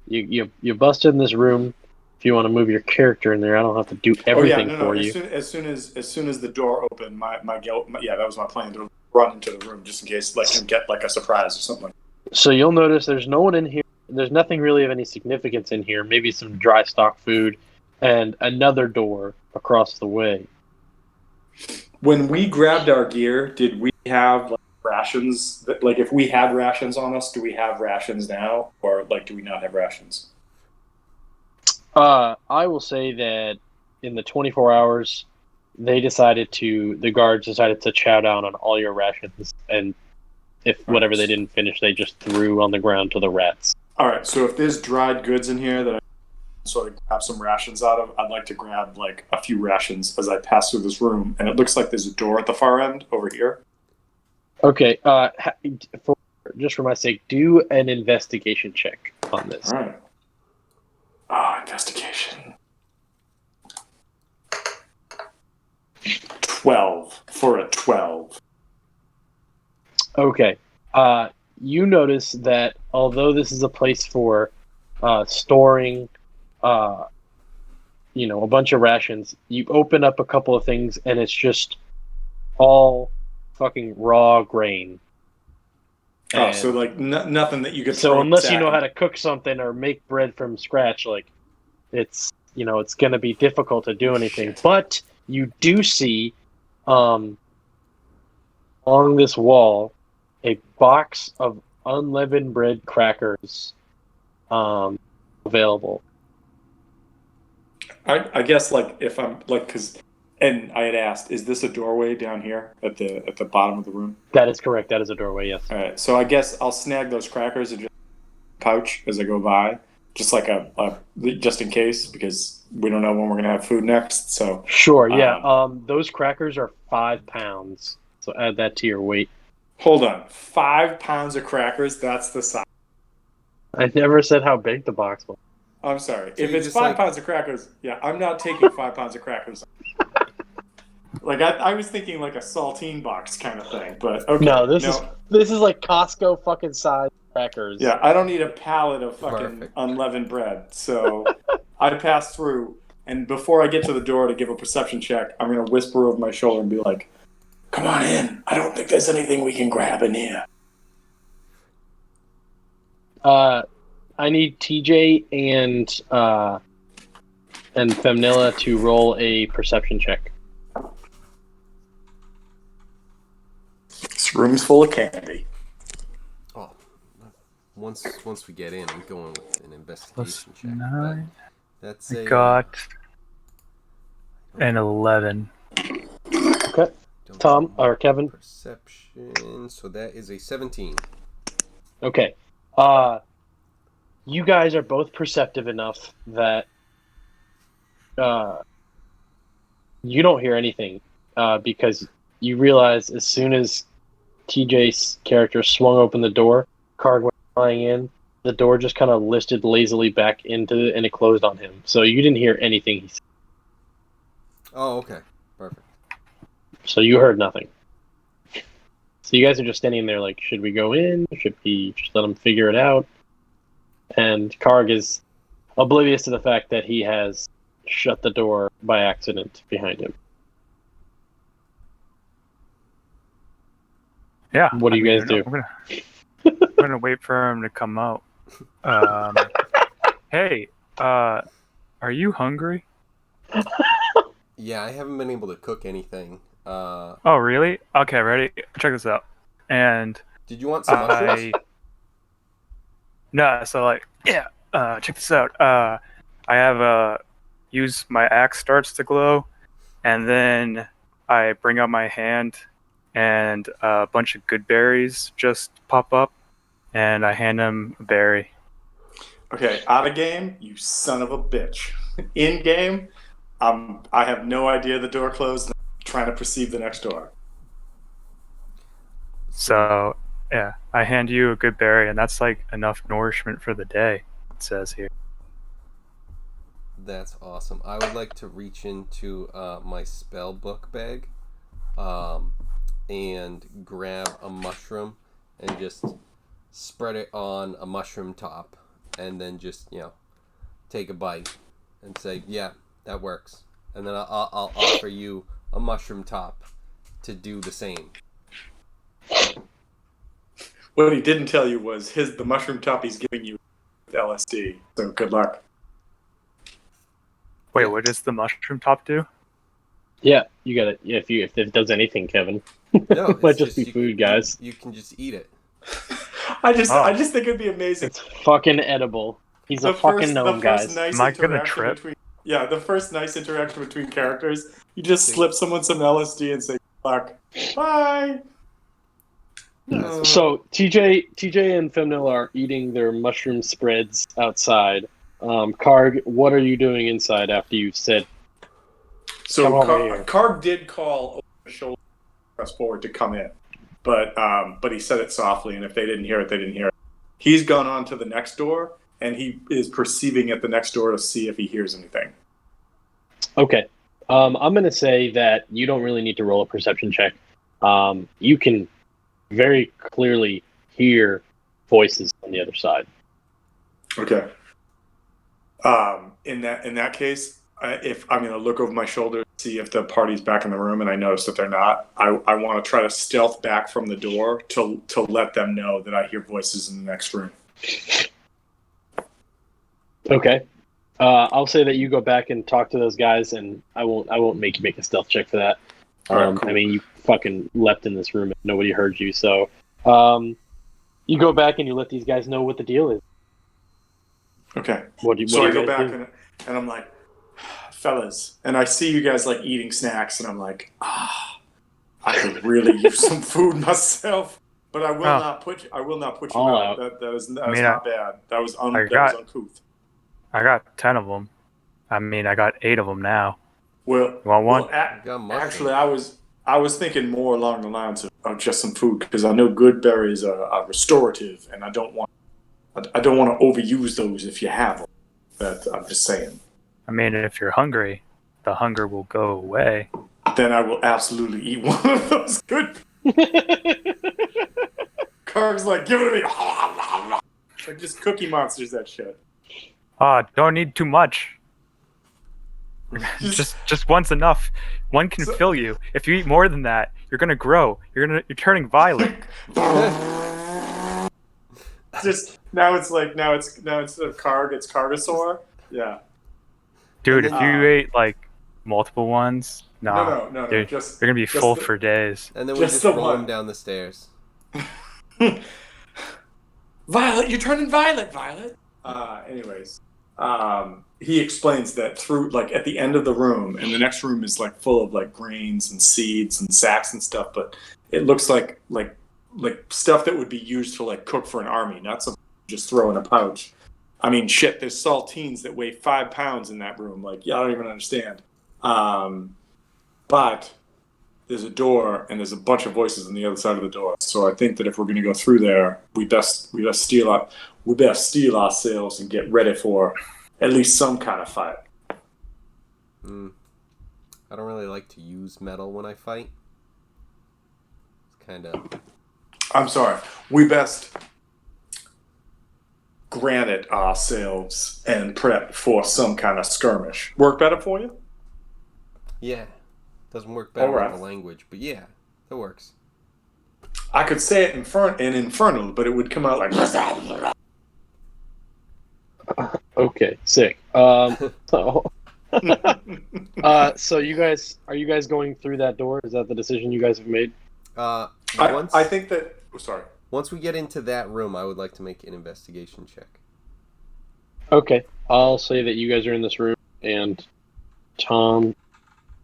you bust in this room. If you want to move your character in there, I don't have to do everything for you. As soon as the door opened, that was my plan, to run into the room just in case, like, him get like a surprise or something. So you'll notice there's no one in here. There's nothing really of any significance in here. Maybe some dry stock food and another door across the way. When we grabbed our gear, did we have like rations? Like, if we had rations on us, do we have rations now, or like, do we not have rations? I will say that in the 24 hours, the guards decided to chow down on all your rations, and if whatever they didn't finish, they just threw on the ground to the rats. All right, so if there's dried goods in here that I sort of grab some rations out of, I'd like to grab like a few rations as I pass through this room, and it looks like there's a door at the far end over here. Okay, just for my sake, do an investigation check on this. All right. Investigation. 12 for a 12. Okay. You notice that although this is a place for storing, a bunch of rations, you open up a couple of things and it's just all fucking raw grain. Oh, so like nothing that you could. So unless you know how to cook something or make bread from scratch, like it's going to be difficult to do anything. Shit. But you do see, along this wall, a box of unleavened bread crackers, available. I guess, like, if I'm like, and I had asked, is this a doorway down here at the bottom of the room? That is correct. That is a doorway. Yes. All right, so I guess I'll snag those crackers and just pouch as I go by, just like just in case, because we don't know when we're gonna have food next. So Sure. Yeah. Those crackers are 5 pounds. So add that to your weight. hold on, 5 pounds of crackers. That's the size. I never said how big the box was. I'm sorry. So If you it's just, 5 like- pounds of crackers, yeah, I'm not taking 5 pounds of crackers. Like, I was thinking like a saltine box kind of thing, but okay. No, this is like Costco fucking size crackers. Yeah, I don't need a pallet of fucking Perfect. unleavened bread. So I pass through, and before I get to the door to give a perception check, I'm going to whisper over my shoulder and be like, "Come on in. I don't think there's anything we can grab in here." I need TJ and Femnilla to roll a perception check. This room's full of candy. Oh, once we get in, I'm going with an Plus investigation check. 9. That's I a got an 11. Okay. Tom or Kevin. Perception. So that is a 17. Okay. You guys are both perceptive enough that you don't hear anything because you realize as soon as TJ's character swung open the door, Karg went flying in. The door just kind of lifted lazily back into it, and it closed on him. So you didn't hear anything he said. Oh, okay. Perfect. So you heard nothing. So you guys are just standing there like, should we go in? Should we just let him figure it out? And Karg is oblivious to the fact that he has shut the door by accident behind him. Yeah. What do you guys do? I'm gonna wait for him to come out. Hey, are you hungry? Yeah, I haven't been able to cook anything. Oh, really? Okay, ready? Check this out. And Did you want some mushrooms? no, so like, yeah. Check this out. I have use my axe starts to glow, and then I bring out my hand, and a bunch of good berries just pop up, and I hand him a berry. Okay, out of game, you son of a bitch. In game, I have no idea the door closed. And I'm trying to perceive the next door. So yeah, I hand you a good berry, and that's like enough nourishment for the day. It says here. That's awesome. I would like to reach into my spell book bag and grab a mushroom and just spread it on a mushroom top and then just, take a bite and say, yeah, that works. And then I'll offer you a mushroom top to do the same. What he didn't tell you was the mushroom top he's giving you with LSD. So good luck. Wait, what does the mushroom top do? Yeah, you got it. If it does anything, Kevin. No, It might just be food, guys. You can just eat it. I just think it'd be amazing. It's fucking edible. He's a fucking gnome, guys. Nice Am I gonna interaction trip? the first nice interaction between characters, you just slip someone some LSD and say, "Fuck, bye." So TJ and Femnil are eating their mushroom spreads outside. Karg, what are you doing inside after you said? So Come over here. Karg did call over the shoulder, press forward to come in, but he said it softly, and if they didn't hear it, they didn't hear it. He's gone on to the next door, and he is perceiving at the next door to see if he hears anything. Okay. I'm going to say that you don't really need to roll a perception check. You can very clearly hear voices on the other side. Okay. In that case, if I'm going to look over my shoulder, see if the party's back in the room, and I notice that they're not, I want to try to stealth back from the door to let them know that I hear voices in the next room. Okay. I'll say that you go back and talk to those guys, and I won't make you make a stealth check for that. All right, cool. I mean, you fucking leapt in this room and nobody heard you, so you go back and you let these guys know what the deal is. Okay. So I go back and I'm like, fellas, and I see you guys like eating snacks, and I'm like, I could really use some food myself, but I will not put you All out. That was not bad. That was uncouth. I got 10 of them. I mean, I got 8 of them now. Well, you want one? Actually, I was thinking more along the lines of just some food, because I know good berries are restorative, and I don't want to overuse those if you have them. But I'm just saying. I mean, if you're hungry, the hunger will go away. Then I will absolutely eat one of those good. Karg's like, give it to me. Like just Cookie Monsters, that shit. Don't need too much. just one's enough. One can fill you. If you eat more than that, you're gonna grow. You're turning violet. Just now it's Karg, it's Cargosaur. Yeah. Dude, if you ate like multiple ones, no. You're gonna be full for days. And then we just roll him down the stairs. Violet, you're turning violet, Violet. Anyways, he explains that through like at the end of the room, and the next room is like full of like grains and seeds and sacks and stuff, but it looks like stuff that would be used to like cook for an army, not something you just throw in a pouch. I mean, shit, there's saltines that weigh 5 pounds in that room. Like, y'all don't even understand. But there's a door and there's a bunch of voices on the other side of the door. So I think that if we're going to go through there, we best steel ourselves and get ready for at least some kind of fight. I don't really like to use metal when I fight. It's kind of... I'm sorry. We best granite ourselves and prep for some kind of skirmish. Work better for you? Yeah. Doesn't work better Alright. with the language, but yeah, it works. I could say it in infernal, but it would come out like... Okay, sick. So, so you guys are you guys going through that door? Is that the decision you guys have made? I think that... Oh, sorry. Once we get into that room, I would like to make an investigation check. Okay, I'll say that you guys are in this room, and Tom,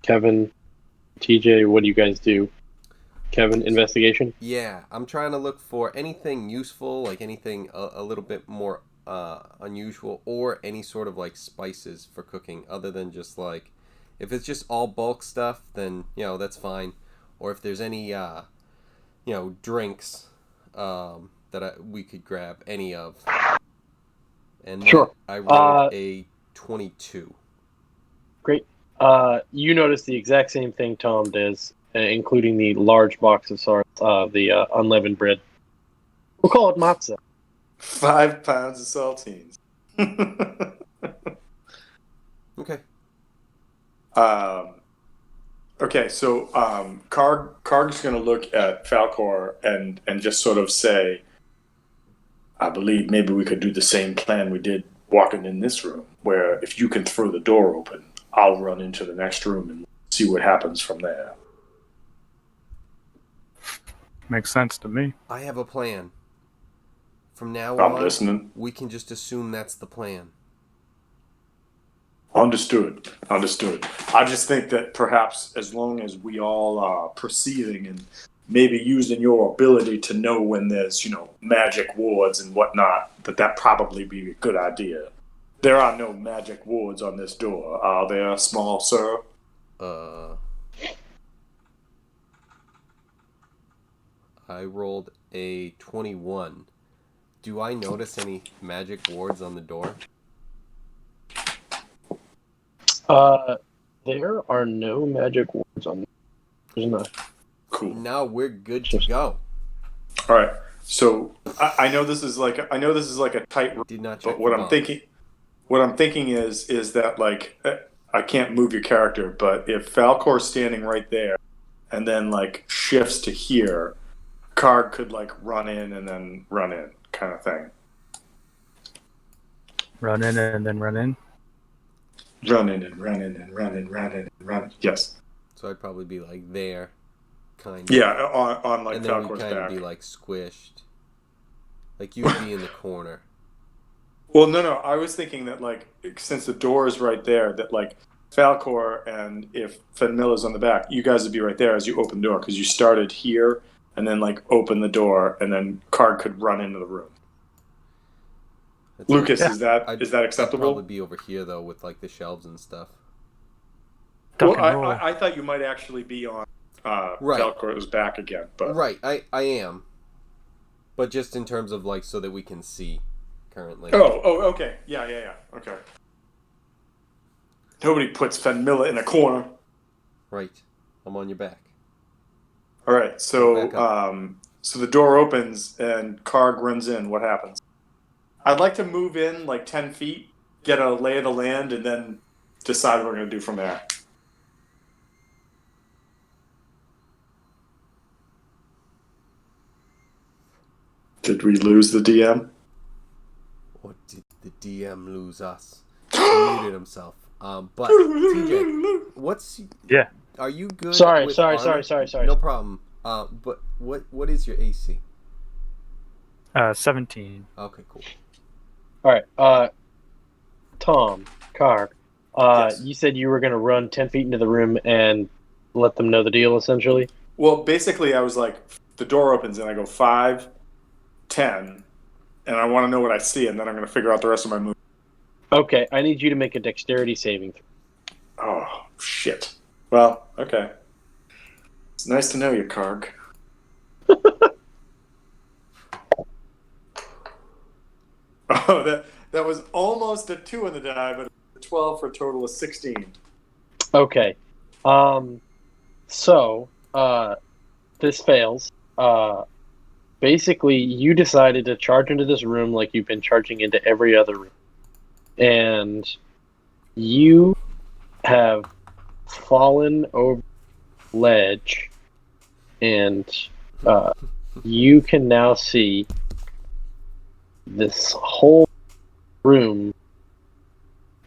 Kevin, TJ, what do you guys do? Kevin, investigation? Yeah, I'm trying to look for anything useful, like anything a little bit more unusual, or any sort of like spices for cooking, other than just like, if it's just all bulk stuff, then, you know, that's fine. Or if there's any, drinks that we could grab any of. And Sure. I rolled a 22. Great. You notice the exact same thing Tom does, including the large box of the unleavened bread. We'll call it matzah. 5 pounds of saltines. Okay. Okay, so Karg's going to look at Falcor and just sort of say, I believe maybe we could do the same plan we did walking in this room, where if you can throw the door open, I'll run into the next room and see what happens from there. Makes sense to me. I have a plan. From now I'm on, listening. we can just assume that's the plan. Understood. I just think that perhaps as long as we all are perceiving and maybe using your ability to know when there's, magic wards and whatnot, that probably be a good idea. There are no magic wards on this door, are there, small sir? I rolled a 21. Do I notice any magic wards on the door? There are no magic words on the There's not. Cool. Now we're good to go. All right. So I know this is like a tight room, Did not check but what for I'm bombs. thinking is that like I can't move your character, but if Falcor's standing right there and then like shifts to here, Karg could like run in and then run in kind of thing. Run in and then run in. Run in and run in and run in, run in and run. Yes. So I'd probably be like there, kind of. Yeah, on like and then Falcor's we'd kind back. of be like squished. Like you'd be in the corner. Well, no. I was thinking that like since the door is right there, that like Falcor and if Fenmilla's on the back, you guys would be right there as you open the door because you started here and then like open the door and then Karg could run into the room. That's Lucas, right. is that I'd acceptable? probably be over here though with like the shelves and stuff. Well, Duck and roll. I thought you might actually be on Right. Falcor's back again, but Right, I am. But just in terms of like so that we can see currently. Oh, okay. Yeah. Okay. Nobody puts Fenmilla in a corner. Right. I'm on your back. All right, Back so up. so the door opens and Karg runs in. What happens? I'd like to move in like 10 feet, get a lay of the land, and then decide what we're going to do from there. Did we lose the DM? Or did the DM lose us? He muted himself. But TJ, what's Yeah. Are you good? Sorry. with armor? No problem. But what is your AC? 17. Okay, cool. All right. Tom, Carr, Yes. you said you were going to run 10 feet into the room and let them know the deal, essentially? Well, basically, I was like, the door opens and I go 5, 10, and I want to know what I see, and then I'm going to figure out the rest of my move. Okay, I need you to make a dexterity saving throw. Oh, shit. Well, okay. It's nice to know you, Karg. Oh, that was almost a 2 on the die, but a 12 for a total of 16. Okay. So, this fails. Basically, you decided to charge into this room like you've been charging into every other room. And you have fallen over the ledge, and you can now see this whole room,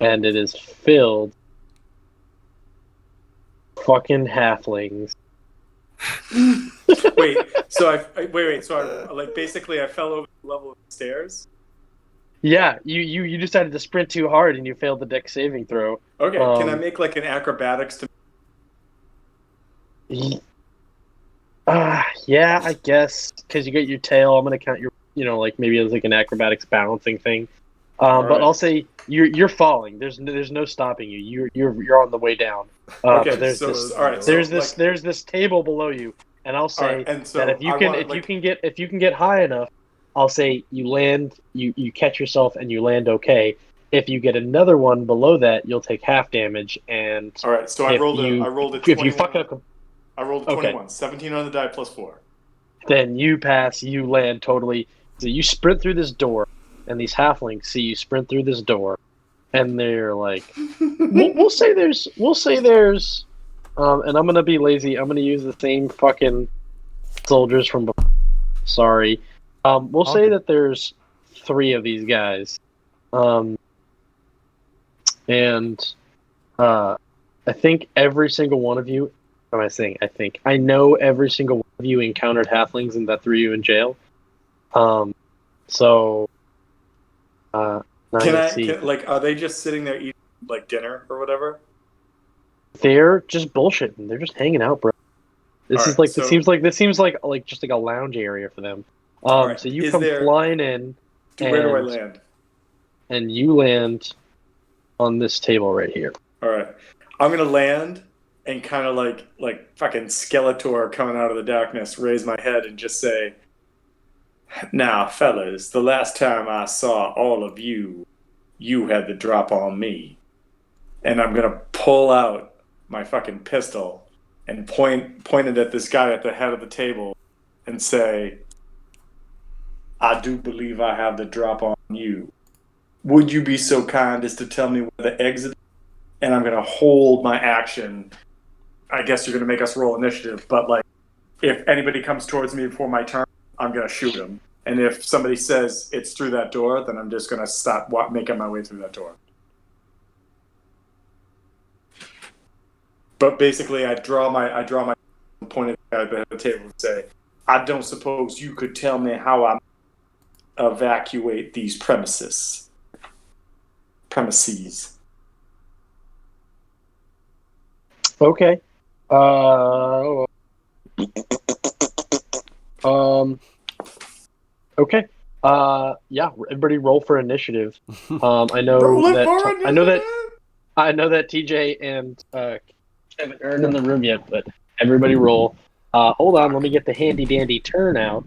and it is filled fucking halflings. Wait, so wait. So I like basically I fell over the level of the stairs. Yeah, you decided to sprint too hard and you failed the dex saving throw. Okay, can I make like an acrobatics to? Yeah, I guess because you got your tail. I'm gonna count your, like maybe it's like an acrobatics balancing thing. But right. I'll say you're falling. There's no stopping you. You're on the way down. Okay, But there's so this all right, there's so, this like, there's this table below you, and I'll all say right, and that so if you I can want, like, if you can get high enough, I'll say you land, you catch yourself and you land okay. If you get another one below that, you'll take half damage, and all right, so I if rolled you a if 21. you fuck up, I rolled a okay, 21, 17 on the die plus 4. then you pass, you land totally. So you sprint through this door, and these halflings see you sprint through this door, and they're like, we'll say there's, and I'm gonna be lazy. I'm gonna use the same fucking soldiers from before. Sorry. We'll say that there's 3 of these guys, and I think every single one of you. What am I saying? I think I know every single one of you encountered halflings and that threw you in jail. So, now let's see. Like, are they just sitting there eating like dinner or whatever? They're just bullshitting. They're just hanging out, bro. This All is right, like so this seems like just like a lounge area for them. all right, So you is come there? flying in, Where do I and land? and you land on this table right here. All right, I'm gonna land and kind of like fucking Skeletor coming out of the darkness, raise my head and just say, "Now, fellas, the last time I saw all of you, you had the drop on me." And I'm gonna pull out my fucking pistol and point it at this guy at the head of the table and say, "I do believe I have the drop on you. Would you be so kind as to tell me where the exit is?" And I'm gonna hold my action. I guess you're gonna make us roll initiative, but like, if anybody comes towards me before my turn, I'm gonna shoot him. And if somebody says it's through that door, then I'm just gonna stop making my way through that door. But basically, I draw my point at the table and say, "I don't suppose you could tell me how I evacuate these premises." Okay. Okay. Yeah. Everybody, roll for initiative. I know Rolling that. for initiative. I know that TJ and Kevin aren't in the room yet, but everybody roll. Hold on. Let me get the handy dandy turnout.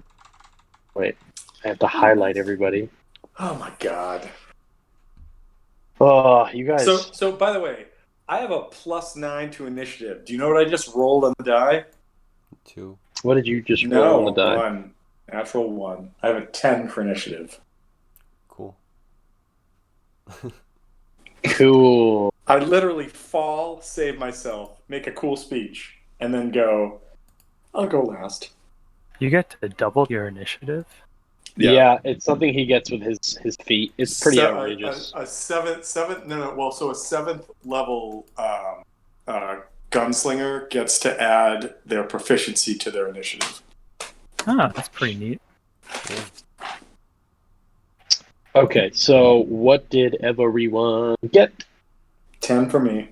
Wait. I have to highlight everybody. Oh my god. Oh, you guys. So by the way, I have a +9 to initiative. Do you know what I just rolled on the die? 2. What did you just roll on the die? 1. Natural 1. I have a 10 for initiative. Cool. Cool. I literally fall, save myself, make a cool speech, and then go, "I'll go last." You get to double your initiative? Yeah, it's something he gets with his feet. It's pretty outrageous. A seventh. No. Well, so a 7th level gunslinger gets to add their proficiency to their initiative. Oh, that's pretty neat. Yeah. Okay, so what did everyone get? 10 for me.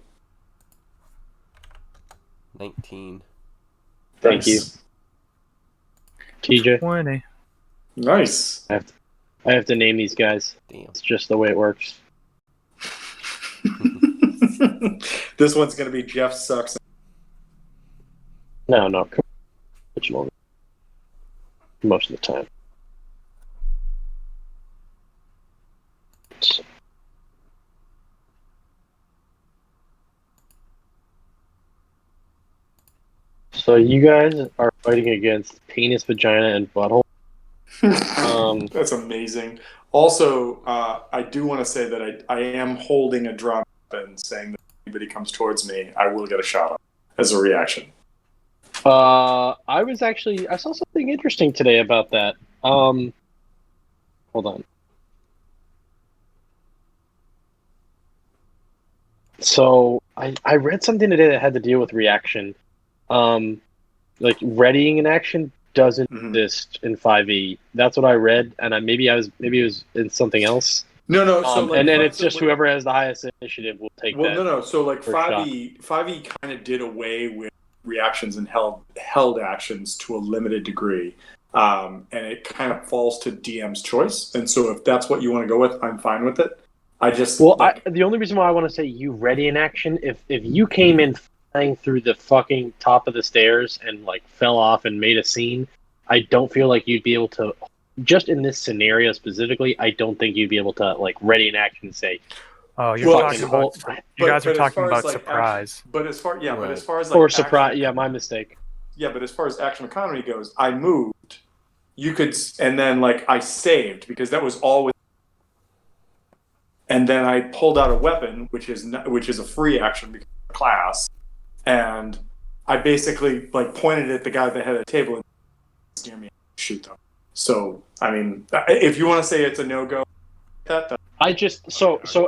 19. Thank you. Nice. TJ? 20. Nice. I have to name these guys. Damn. It's just the way it works. This one's going to be Jeff Sucks. No, original. Most of the time. So you guys are fighting against penis, vagina, and butthole. That's amazing. Also, I do want to say that I am holding a drum and saying that if anybody comes towards me, I will get a shot on as a reaction. I saw something interesting today about that. Hold on. So I read something today that had to deal with reaction. Like readying an action doesn't exist in 5e. That's what I read, and maybe it was in something else. No. So like, and then it's just whoever has the highest initiative will take that. Well, no. So like first 5e kind of did away with reactions and held actions to a limited degree, and it kind of falls to DM's choice. And so if that's what you want to go with, I'm fine with it. The only reason why I want to say you ready in action, if you came in flying through the fucking top of the stairs and like fell off and made a scene, I don't feel like you'd be able to. Just in this scenario specifically, I don't think you'd be able to like ready in action and say, Oh, you guys are talking about surprise. But as far as or surprise, my mistake. Yeah, but as far as action economy goes, I moved. You could, and then like I saved because that was all with. And then I pulled out a weapon, which is a free action because of the class, and I basically like pointed at the guy at the head of the table and near me and shoot them. So I mean, if you want to say it's a no-go, I just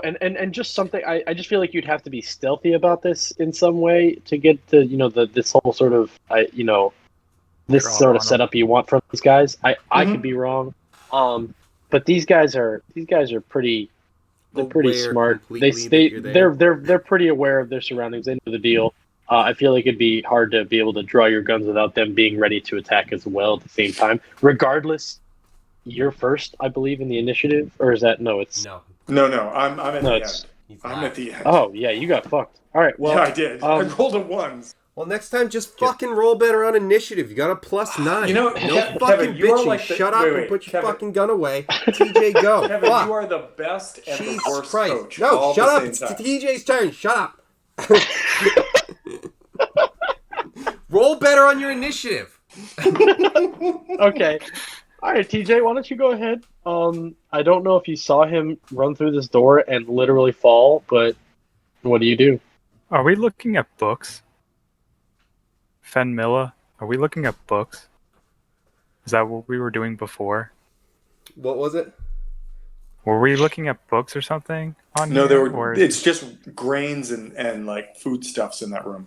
and just something. I just feel like you'd have to be stealthy about this in some way to get to this whole sort of this sort of setup you want from these guys. I could be wrong, but these guys are pretty. They're pretty smart. They're pretty aware of their surroundings. They know the deal. I feel like it'd be hard to be able to draw your guns without them being ready to attack as well at the same time. Regardless, you're first, I believe, in the initiative, or is that no? It's no. I'm at the end. I'm at the end. Oh yeah, you got fucked. All right, well, yeah, I did. I rolled a 1. Well, next time, just fucking roll better on initiative. You got a +9. You know, no fucking bitching. Shut up and put your fucking gun away. TJ, go. Kevin, you are the best and Jesus the worst Christ. coach. No, shut up. It's TJ's turn. Shut up. Roll better on your initiative. Okay. All right, TJ, why don't you go ahead? I don't know if you saw him run through this door and literally fall, but what do you do? Are we looking at books? Fenmilla, are we looking at books? Is that what we were doing before? What was it? Were we looking at books or something on No, here? It's just grains and like foodstuffs in that room.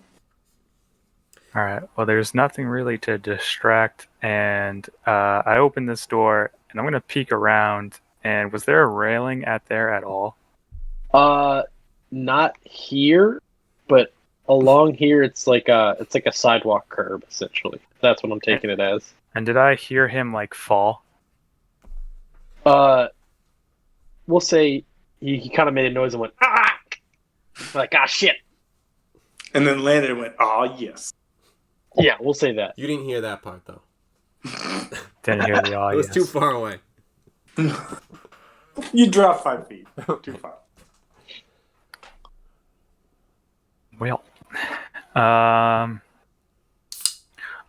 All right. Well, there's nothing really to distract, and I open this door, and I'm gonna peek around. And was there a railing there at all? Not here, but along here, it's like a sidewalk curb essentially. That's what I'm taking it as. And did I hear him like fall? We'll say he kind of made a noise and went like shit, and then landed and went yes. Yeah, we'll say that. You didn't hear that part though. Didn't hear the It was too far away. You dropped 5 feet. Too far. Well,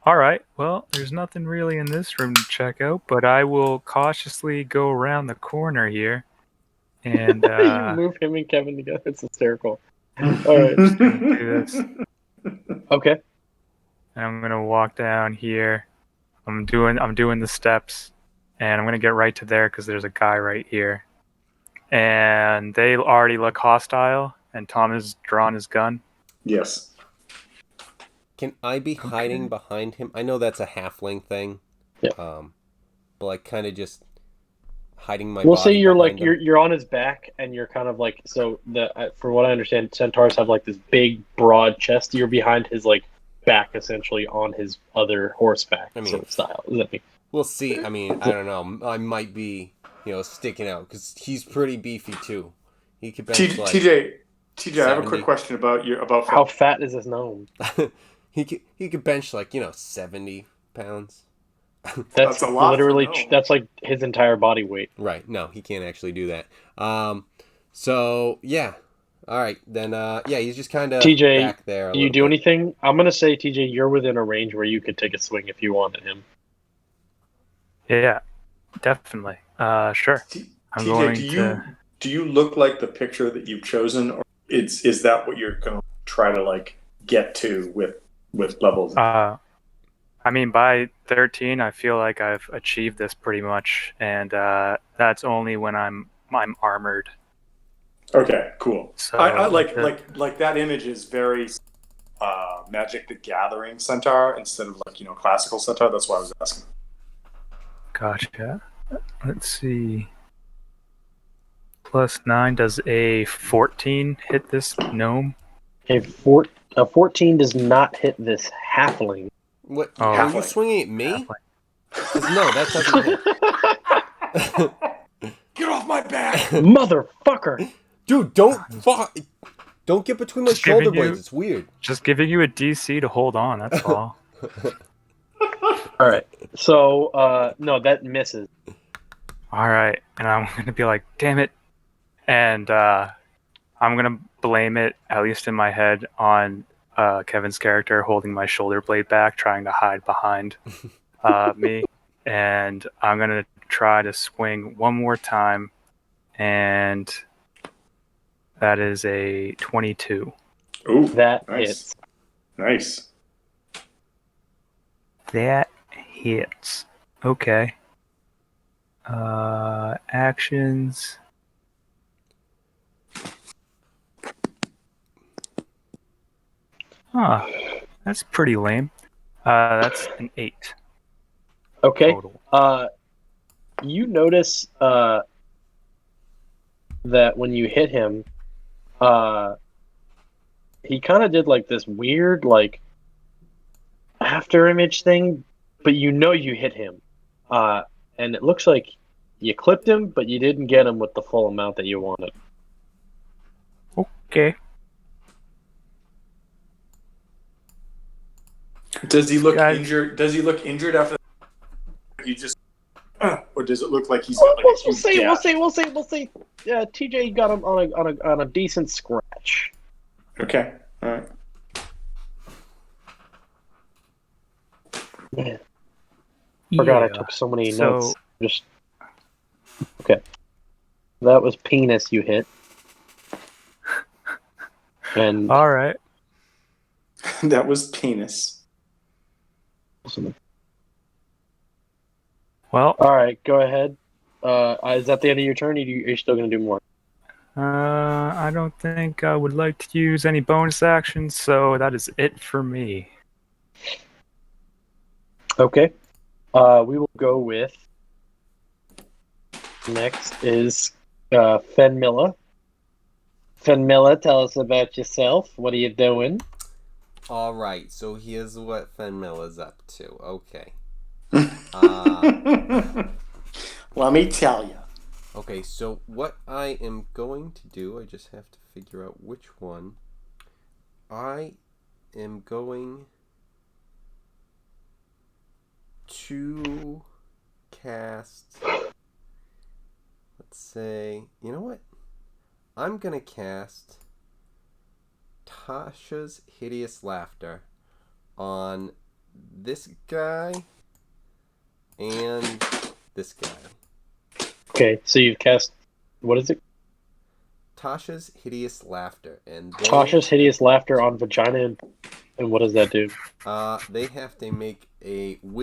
all right. Well, there's nothing really in this room to check out, but I will cautiously go around the corner here. And you move him and Kevin together. It's hysterical. All right, do this. Okay. And I'm gonna walk down here. I'm doing the steps, and I'm gonna get right to there because there's a guy right here, and they already look hostile. And Tom has drawn his gun. Yes. Can I be hiding behind him? I know that's a halfling thing. Yeah. But like kind of just hiding my We'll body say you're behind like him. you're on his back, and you're kind of like so. For what I understand, centaurs have like this big, broad chest. You're behind his like back, essentially on his other horseback I mean, sort of style. Does that make We'll see. I mean, I don't know. I might be, sticking out because he's pretty beefy too. He could bench like TJ, I have a quick 70. question about how fat is his gnome? he could bench like 70 pounds. That's a lot for literally gnome. that's like his entire body weight. Right. No, he can't actually do that. So yeah. All right. Then yeah, he's just kind of TJ, back there a do you little do bit. anything? I'm gonna say, TJ, you're within a range where you could take a swing if you wanted him. Yeah, definitely. Sure. I'm TJ, going to. do you look like the picture that you've chosen, or is that what you're going to try to like get to with levels? I mean, by 13, I feel like I've achieved this pretty much, and that's only when I'm armored. Okay, cool. So I like that image is very Magic the Gathering centaur instead of like classical centaur. That's why I was asking. Gotcha. Let's see. +9, does a 14 hit this gnome? A 14 does not hit this halfling. What? Oh. Are you Halfling. swinging at me? Halfling. 'Cause no, that doesn't hit. Get off my back! Motherfucker! Dude, don't get between my Just giving shoulder you- blades. It's weird. Just giving you a DC to hold on, that's all. All right, so no, that misses. All right, and I'm going to be like, damn it. And I'm going to blame it, at least in my head, on Kevin's character holding my shoulder blade back, trying to hide behind me. And I'm going to try to swing one more time. And that is a 22. Ooh, That nice. hits. Nice. That hits. Okay. Actions. Huh. That's pretty lame. That's an 8 Okay. total. You notice that when you hit him, he kind of did like this weird like after image thing, but you hit him, and it looks like you clipped him, but you didn't get him with the full amount that you wanted. Okay. Does he look Guys- injured? Does he look injured after you just, or does it look like he's got like a huge gash? We'll see. Yeah, TJ got him on a decent scratch. Okay, all right. Man, forgot I Yeah. took so many So- notes. Just okay. That was penis you hit, and All right. That was penis. Well, all right, go ahead. Is that the end of your turn? Or are you still going to do more? I don't think I would like to use any bonus actions, so that is it for me. Okay. We will go with next is Fenmilla. Fenmilla, tell us about yourself. What are you doing? All right. So here's what Fenmil is up to. Okay. Let me tell you. Okay, so what I am going to do, I just have to figure out which one. I am going to cast, let's say, you know what? I'm going to cast Tasha's Hideous Laughter on this guy and this guy. Okay, so you've cast. What is it? Tasha's Hideous Laughter, and Tasha's Hideous Laughter on Vagina, and what does that do? They have to make a wisdom